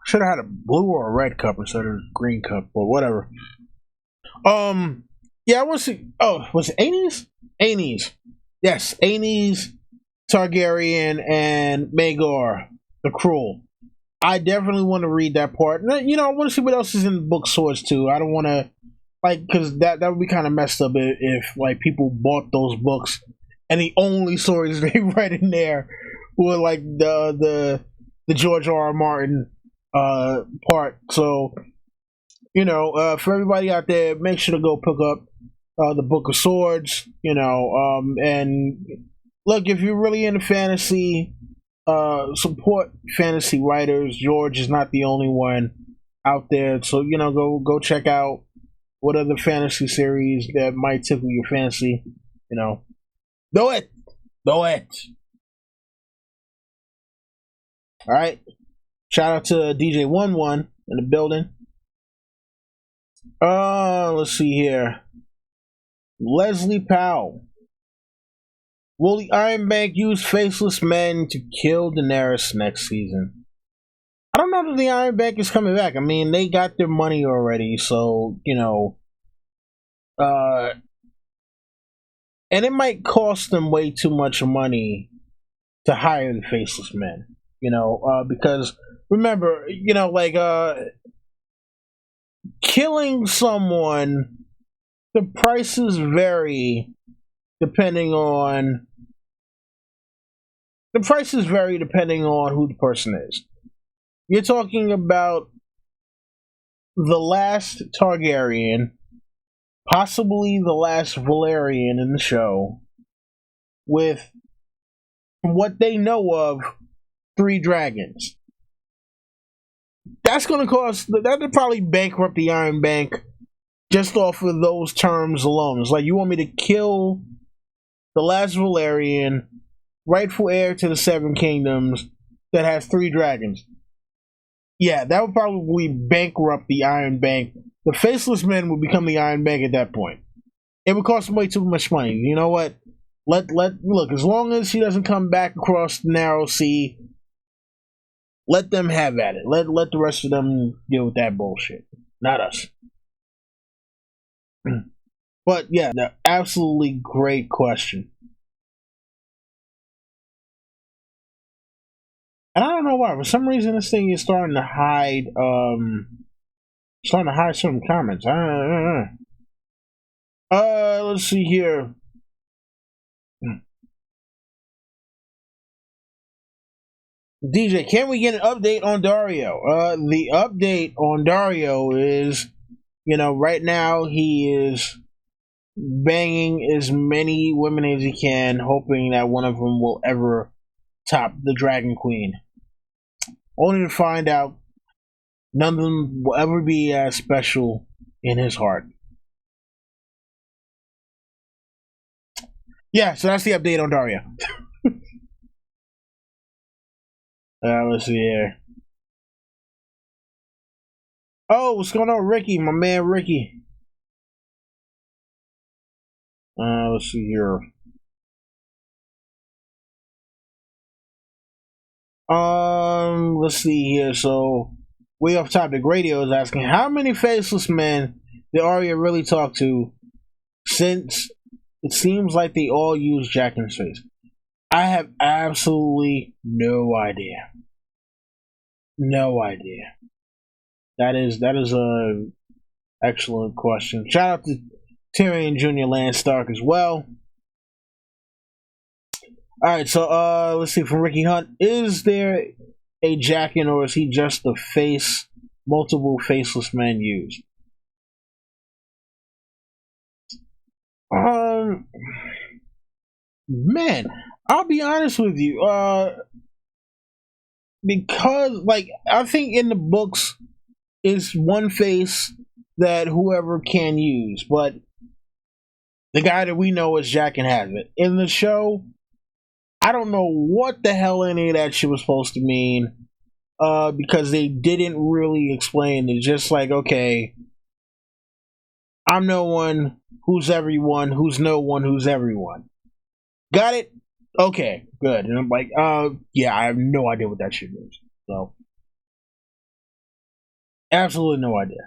Should have had a blue or a red cup instead of a green cup, but whatever. Yeah, I want to see. Oh, was it Aenys? Aenys. Yes, Aenys, Targaryen, and Maegor the Cruel. I definitely want to read that part. I want to see what else is in the Book Swords too. I don't want to because that would be kind of messed up if people bought those books and the only stories they read in there were the George R. Martin part. So for everybody out there, make sure to go pick up the Book of Swords. And look, if you're really into fantasy, support fantasy writers. George is not the only one out there, so go check out what other fantasy series that might tickle your fancy. Do it. All right. Shout out to DJ 11 in the building. Let's see here. Leslie Powell. Will the Iron Bank use faceless men to kill Daenerys next season? I don't know that the Iron Bank is coming back. I mean, they got their money already, so, and it might cost them way too much money to hire the faceless men, because remember, killing someone, the prices vary depending on who the person is. You're talking about the last Targaryen, possibly the last Valyrian in the show, with, from what they know of, 3 dragons. That's going to cost, that'll probably bankrupt the Iron Bank just off of those terms alone. It's like, you want me to kill the last Valyrian, rightful heir to the 7 kingdoms, that has 3 dragons. Yeah, that would probably bankrupt the Iron Bank. The faceless men would become the Iron Bank at that point. It would cost them way too much money. You know what? Look, as long as he doesn't come back across the narrow sea, let them have at it. Let the rest of them deal with that bullshit. Not us. But yeah, absolutely great question. And I don't know why. For some reason, this thing is starting to hide some comments. Let's see here. DJ, can we get an update on Dario? The update on Dario is, right now he is banging as many women as he can, hoping that one of them will ever top the Dragon Queen. Only to find out none of them will ever be as special in his heart. Yeah, so that's the update on Daria. Let's see here. Oh, what's going on, Ricky? My man, Ricky. Let's see here. Let's see here. So, way off topic, Radio is asking, how many faceless men did Arya really talk to? Since it seems like they all use Jaqen's face. I have absolutely no idea. No idea. That is a excellent question. Shout out to Tyrion Jr. Lance Stark as well. Alright, so let's see, from Ricky Hunt. Is there a Jaqen, or is he just the face multiple faceless men use? Man, I'll be honest with you. Because I think in the books is one face that whoever can use, but the guy that we know is Jaqen has it. In the show, I don't know what the hell any of that shit was supposed to mean. Because they didn't really explain it. Just like, okay, I'm no one, who's everyone, who's no one, who's everyone. Got it? Okay, good. And I'm like, yeah, I have no idea what that shit means. So, absolutely no idea.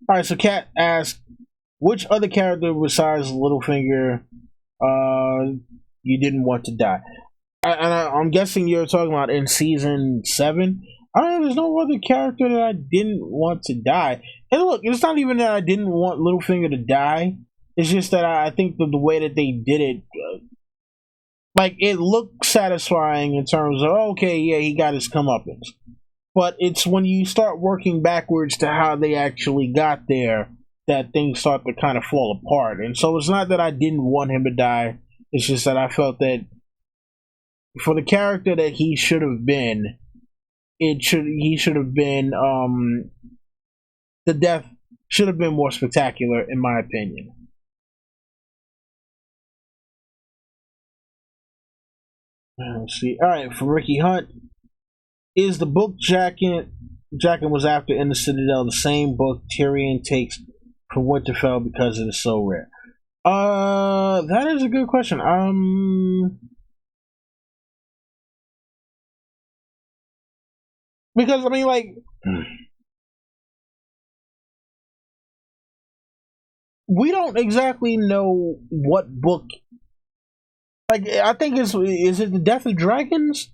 Alright, so Kat asked, which other character besides Littlefinger you didn't want to die? I'm guessing you're talking about in season 7. There's no other character that I didn't want to die. And look, it's not even that I didn't want Littlefinger to die. It's just that I think that the way that they did it, it looked satisfying in terms of, okay, yeah, he got his comeuppance. But it's when you start working backwards to how they actually got there that things start to kind of fall apart. And so it's not that I didn't want him to die. It's just that I felt that for the character that he should have been, he should have been, the death should have been more spectacular, in my opinion. Let's see. Alright, from Ricky Hunt. Is the book Jaqen was after in the Citadel the same book Tyrion takes from Winterfell because it is so rare? That is a good question. Because, I mean, we don't exactly know what book. I think is it the Death of Dragons?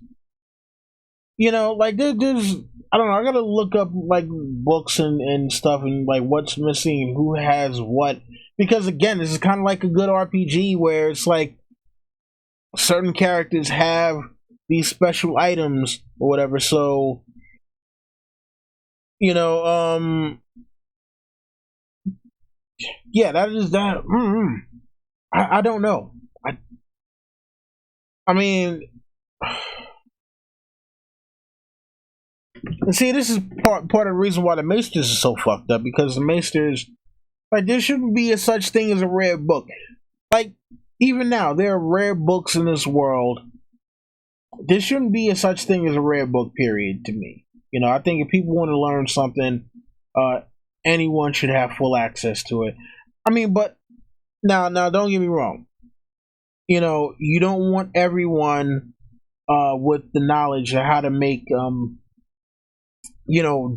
You know, there's, I don't know, I gotta look up, books and stuff and, what's missing and who has what. Because, again, this is kind of like a good RPG where it's certain characters have these special items or whatever, so, you know, yeah, that is that. I don't know. I mean, see, this is part of the reason why the Maesters is so fucked up, because the Maesters, there shouldn't be a such thing as a rare book. Even now, there are rare books in this world. There shouldn't be a such thing as a rare book, period, to me. You know, I think if people want to learn something, anyone should have full access to it. I mean, but now, don't get me wrong. You know, you don't want everyone with the knowledge of how to make,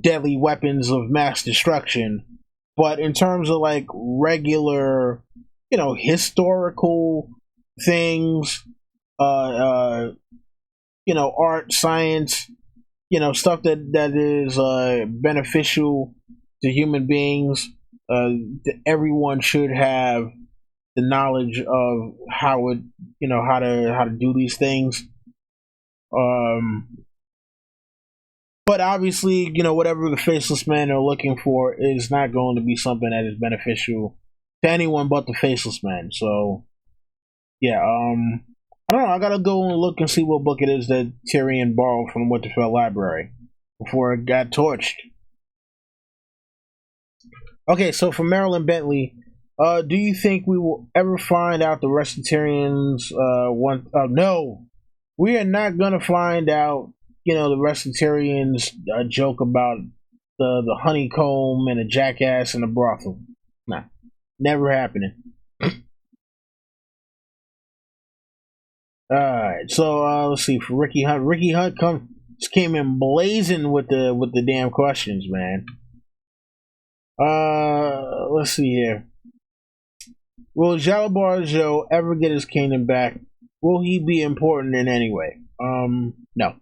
deadly weapons of mass destruction. But in terms of regular, historical things, art, science, stuff that is beneficial to human beings, everyone should have the knowledge of how it, how to do these things. But obviously, whatever the faceless men are looking for is not going to be something that is beneficial to anyone but the faceless men. So, yeah, I don't know. I gotta go and look and see what book it is that Tyrion borrowed from the Winterfell library before it got torched. Okay, so for Marilyn Bentley, do you think we will ever find out the Recitarians want? No, we are not gonna find out. You know, the Recitarians joke about the honeycomb and a jackass and a brothel. Nah, never happening. All right, so let's see for Ricky Hunt. Ricky Hunt just came in blazing with the damn questions, man. Let's see here. Will Jalabhar Joe ever get his kingdom back? Will he be important in any way? No.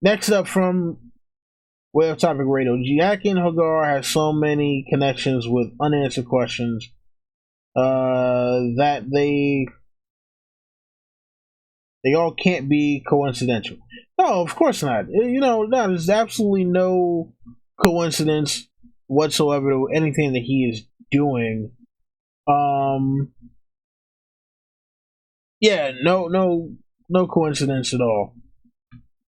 Next up from Way of Topic Radio, Jaqen H'ghar has so many connections with unanswered questions that they all can't be coincidental. No, of course not. You know, no, there's absolutely no coincidence whatsoever to anything that he is doing. Um, yeah, no coincidence at all.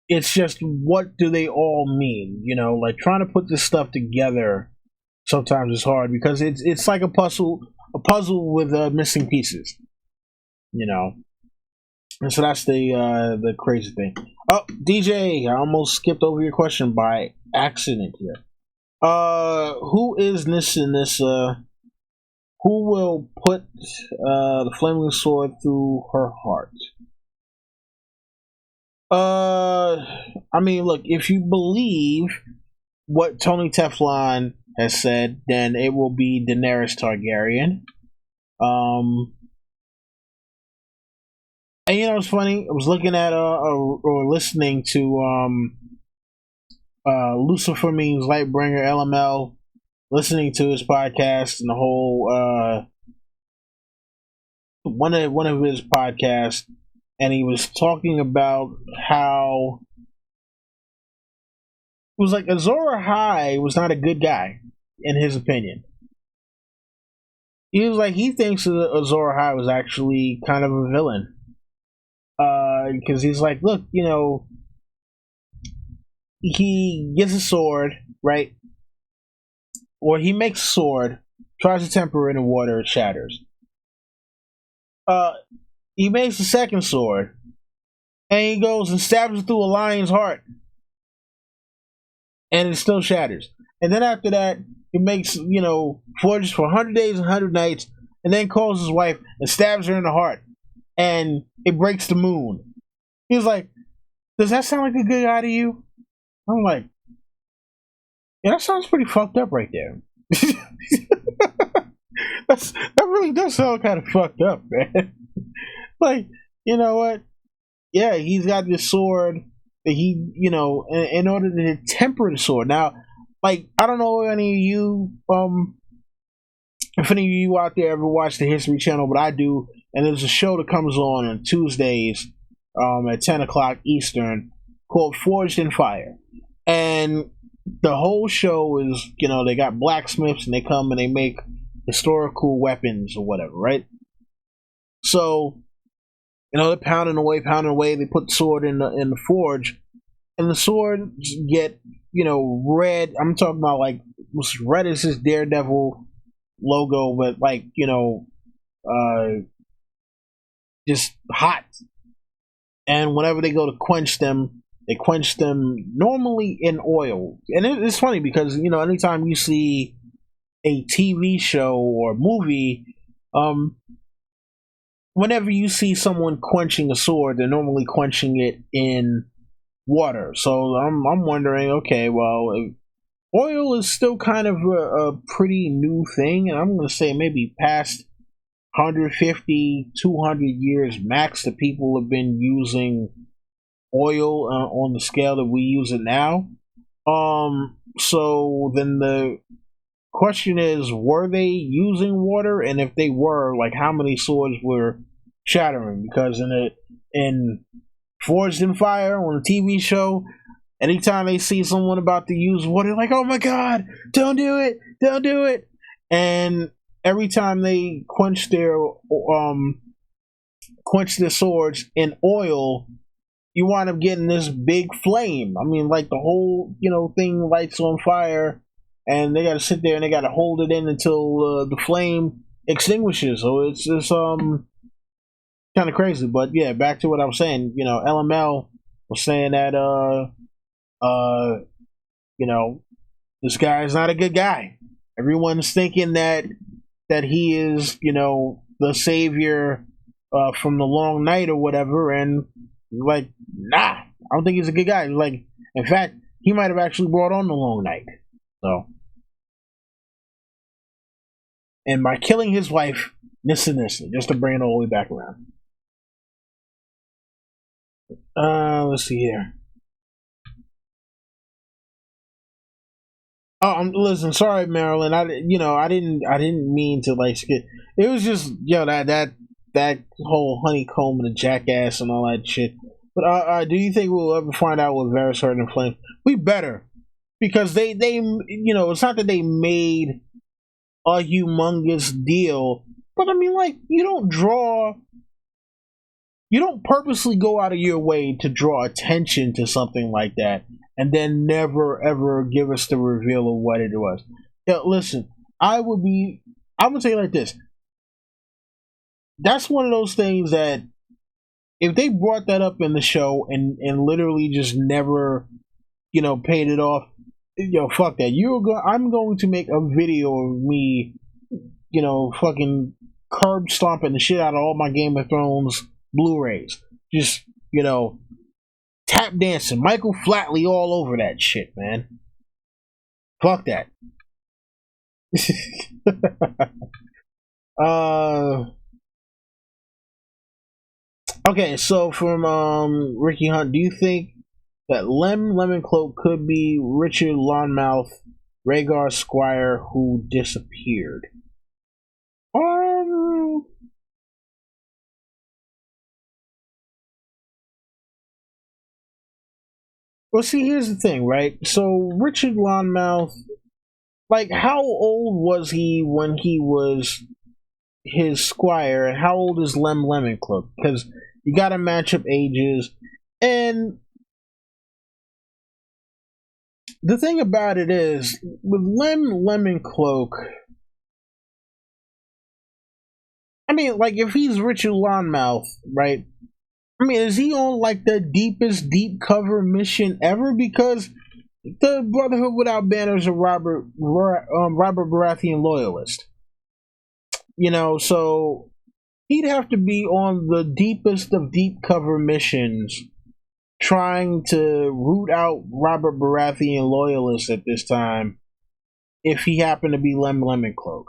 It's just what do they all mean? You know, like trying to put this stuff together sometimes is hard because it's like a puzzle with missing pieces. You know, and so that's the crazy thing. Oh, DJ, I almost skipped over your question by accident here. Who is this in this? Who will put the flaming sword through her heart? I mean, look, if you believe what Tony Teflon has said, then it will be Daenerys Targaryen. And you know what's funny? I was looking at or listening to Lucifer Means Lightbringer LML, listening to his podcast and the whole one of his podcasts, and he was talking about how it was like Azor Ahai was not a good guy in his opinion. He was like he thinks that Azor Ahai was actually kind of a villain because he's like, look, you know, he gets a sword, right? Or he makes a sword, tries to temper it in water, it shatters. He makes a second sword, and he goes and stabs it through a lion's heart, and it still shatters. And then after that, he makes, you know, forges for 100 days and 100 nights, and then calls his wife and stabs her in the heart, and it breaks the moon. He's like, does that sound like a good guy to you? I'm like, yeah, that sounds pretty fucked up right there. That really does sound kind of fucked up, man. Like, you know what? Yeah, he's got this sword that he, you know, in order to temper the sword. Now, like, I don't know if any of you, if any of you out there ever watch the History Channel, but I do, and there's a show that comes on Tuesdays, at 10 o'clock Eastern, called Forged in Fire, and the whole show is, you know, they got blacksmiths and they come and they make historical weapons or whatever, right? So, you know, they're pounding away. They put the sword in the forge, and the sword get, you know, red. I'm talking about like red as his Daredevil logo, but like, you know, just hot. And whenever they go to quench them, they quench them normally in oil. And it's funny because, you know, anytime you see a TV show or movie, whenever you see someone quenching a sword, they're normally quenching it in water. So I'm wondering, okay, well, oil is still kind of a pretty new thing, and I'm going to say maybe past 150, 200 years max that people have been using oil on the scale that we use it now. So then the question is, were they using water? And if they were, like, how many swords were shattering? Because in Forged in Fire on the TV show, anytime they see someone about to use water, like, oh my god, don't do it. And every time they quench their swords in oil, you wind up getting this big flame. I mean, like the whole, you know, thing lights on fire and they got to sit there and they got to hold it in until the flame extinguishes. So it's just kind of crazy. But yeah, back to what I was saying. You know, LML was saying that you know, this guy is not a good guy. Everyone's thinking that he is, you know, the savior from the long night or whatever, and like, nah, I don't think he's a good guy. Like, in fact, he might have actually brought on the long night. So, and by killing his wife, just to bring it all the way back around. Let's see here. Oh, listen. Sorry, Marilyn. I didn't mean to like skip. It was just that whole honeycomb and the jackass and all that shit. But do you think we'll ever find out what Varys heard in Flame? We better, because they it's not that they made a humongous deal, but I mean, like, you don't purposely go out of your way to draw attention to something like that and then never ever give us the reveal of what it was. Yeah, listen, I'm gonna say it like this. That's one of those things that if they brought that up in the show and literally just never, paid it off, fuck that. I'm going to make a video of me, fucking curb stomping the shit out of all my Game of Thrones Blu-rays. Just, tap dancing, Michael Flatley all over that shit, man. Fuck that. Okay, so from Ricky Hunt, do you think that Lemoncloak could be Richard Lonmouth, Rhaegar's squire who disappeared? Well, see, here's the thing, right? So Richard Lonmouth, like, how old was he when he was his squire, and how old is Lemoncloak? Because you got to match up ages, and the thing about it is, with Lemoncloak, I mean, like, if he's Richard Lonmouth, right? I mean, is he on, like, the deepest deep cover mission ever? Because the Brotherhood Without Banners are Robert Baratheon loyalist. So he'd have to be on the deepest of deep cover missions trying to root out Robert Baratheon loyalists at this time if he happened to be Lemoncloak.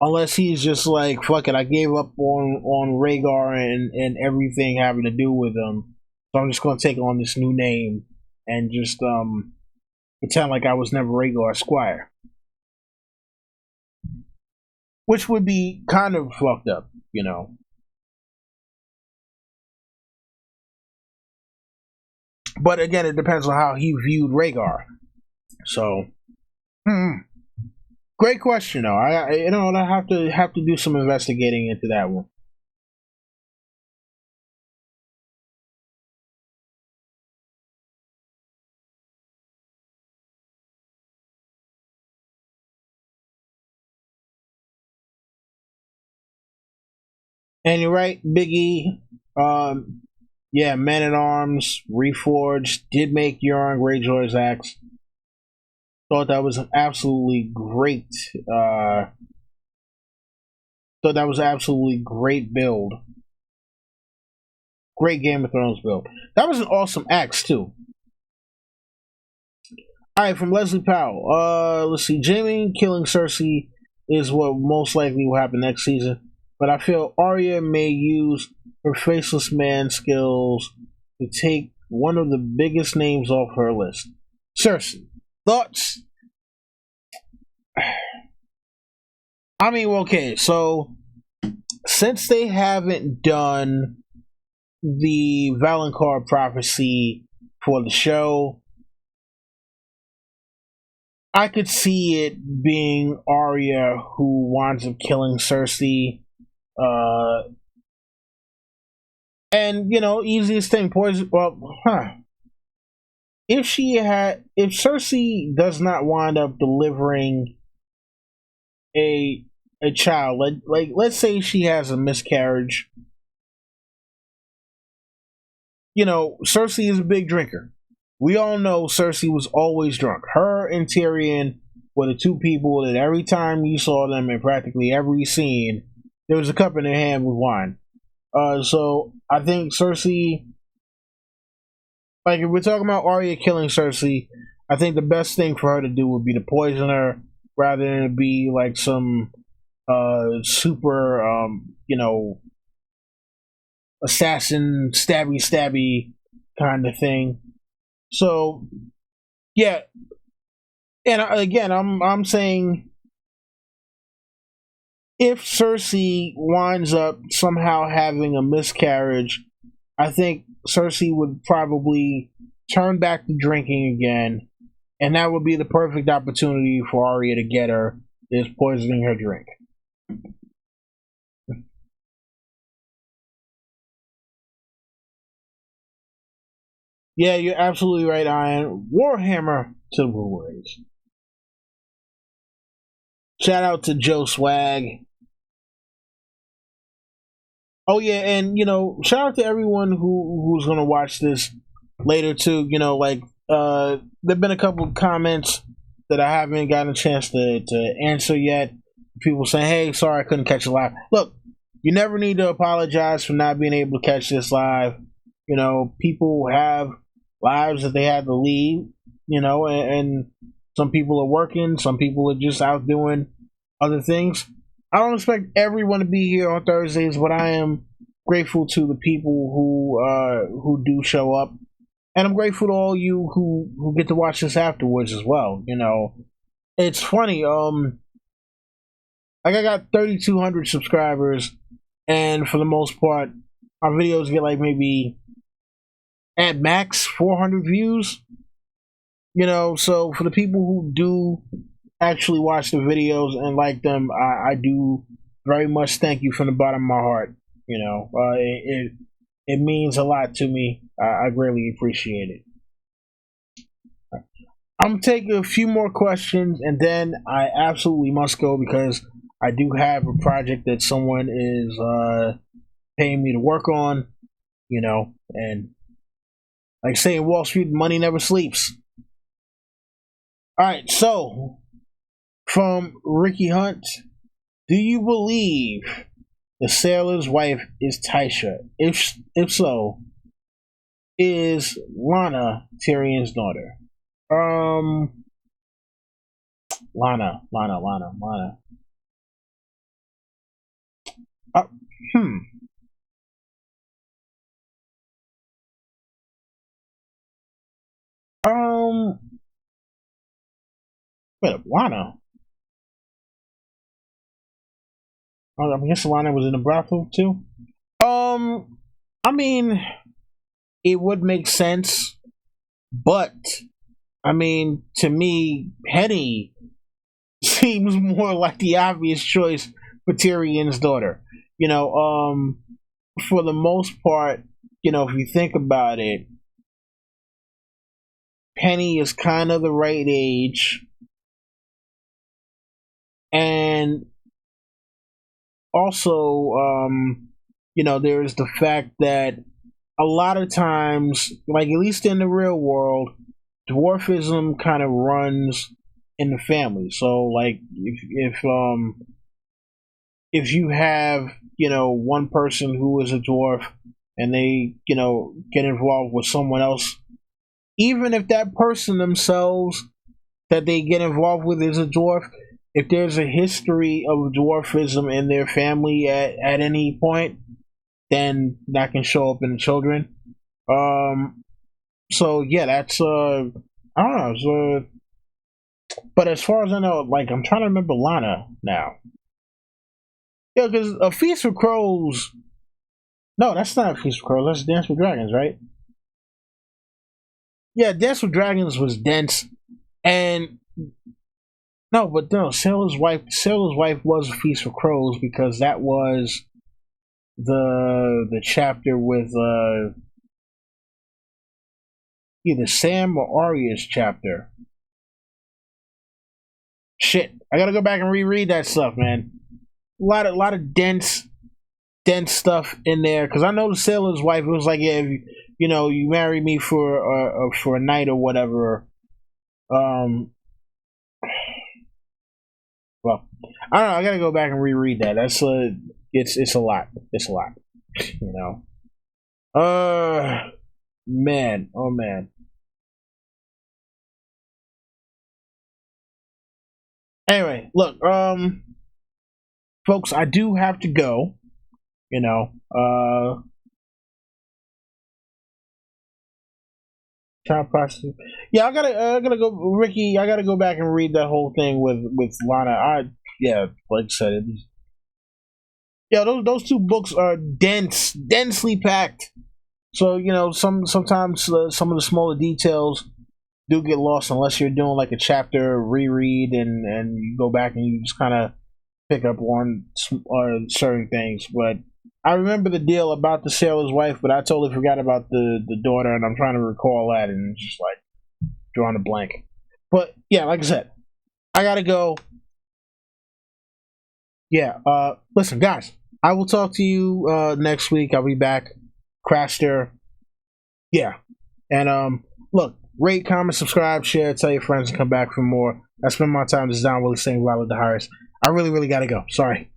Unless he's just like, fuck it, I gave up on Rhaegar and everything having to do with him, so I'm just gonna take on this new name and just pretend like I was never Rhaegar's squire. Which would be kind of fucked up, But again, it depends on how he viewed Rhaegar. So, great question, though. I have to do some investigating into that one. And you're right, Biggie. Yeah, Man at Arms, Reforged, did make Euron Greyjoy's axe. Thought that was an absolutely great. Thought that was absolutely great build. Great Game of Thrones build. That was an awesome axe too. All right, from Leslie Powell. Let's see. Jaime killing Cersei is what most likely will happen next season, but I feel Arya may use her faceless man skills to take one of the biggest names off her list. Cersei. Thoughts? I mean, okay, so since they haven't done the Valonqar prophecy for the show, I could see it being Arya who winds up killing Cersei. And, easiest thing, poison. Well, if Cersei does not wind up delivering a child, like let's say she has a miscarriage, Cersei is a big drinker. We all know Cersei was always drunk. Her and Tyrion were the two people that every time you saw them in practically every scene, there was a cup in their hand with wine. So I think Cersei, like if we're talking about Arya killing Cersei, I think the best thing for her to do would be to poison her rather than be like some super assassin stabby kind of thing. So yeah, and again, I'm saying if Cersei winds up somehow having a miscarriage, I think Cersei would probably turn back to drinking again, and that would be the perfect opportunity for Arya to get her, is poisoning her drink. Yeah, you're absolutely right, Iron. Warhammer to the Blu-rays. Shout out to Joe Swag. Oh yeah, and shout out to everyone who's gonna watch this later too. There've been a couple of comments that I haven't gotten a chance to answer yet. People saying, "Hey, sorry I couldn't catch it live." Look, you never need to apologize for not being able to catch this live. People have lives that they had to leave. And some people are working, some people are just out doing other things. I don't expect everyone to be here on Thursdays, but I am grateful to the people who do show up, and I'm grateful to all you who get to watch this afterwards as well. It's funny. Like I got 3,200 subscribers, and for the most part, our videos get like maybe at max 400 views. So for the people who do actually watch the videos and like them, I do very much thank you from the bottom of my heart. It means a lot to me. I greatly appreciate it. I'm gonna take a few more questions and then I absolutely must go because I do have a project that someone is paying me to work on. And like saying Wall Street, money never sleeps. All right, so from Ricky Hunt, do you believe the sailor's wife is Tysha? If so, is Lana Tyrion's daughter? Lana. Uh, hmm. Um. Wait, Lana. I guess Lana was in the brothel too. I mean, it would make sense, but I mean, to me, Penny seems more like the obvious choice for Tyrion's daughter. For the most part, if you think about it, Penny is kind of the right age, and also, there's the fact that a lot of times, like at least in the real world, dwarfism kind of runs in the family. So, like, if you have one person who is a dwarf and they get involved with someone else, even if that person themselves that they get involved with is a dwarf, if there's a history of dwarfism in their family at any point, then that can show up in the children. So yeah, that's I don't know. But as far as I know, like I'm trying to remember Lana now. Yeah, because a Feast for Crows. No, that's not a Feast for Crows. That's Dance with Dragons, right? Yeah, Dance with Dragons was dense, and no, but no, Sailor's Wife. Sailor's Wife was a Feast for Crows because that was the chapter with either Sam or Arya's chapter. Shit, I gotta go back and reread that stuff, man. A lot of dense stuff in there. Because I know the sailor's wife. It was like, yeah, if you marry me for a night or whatever. Well, I don't know. I gotta go back and reread that. That's it's a lot. It's a lot. You know. Man. Oh man. Anyway, look, folks, I do have to go. You know, child prostitute. Yeah, I gotta go, Ricky. I gotta go back and read that whole thing with Lana. Yeah, like I said, yeah, those two books are densely packed. So sometimes some of the smaller details do get lost unless you're doing like a chapter reread and you go back and you just kind of pick up on certain things. But I remember the deal about the sailor's wife, but I totally forgot about the daughter, and I'm trying to recall that, and it's just like drawing a blank. But yeah, like I said, I gotta go. Yeah, listen, guys, I will talk to you next week. I'll be back. Craster. Yeah. And look, rate, comment, subscribe, share, tell your friends, and come back for more. I spend my time. This is Don Willie saying Wiley the Harris. I really, really gotta go. Sorry.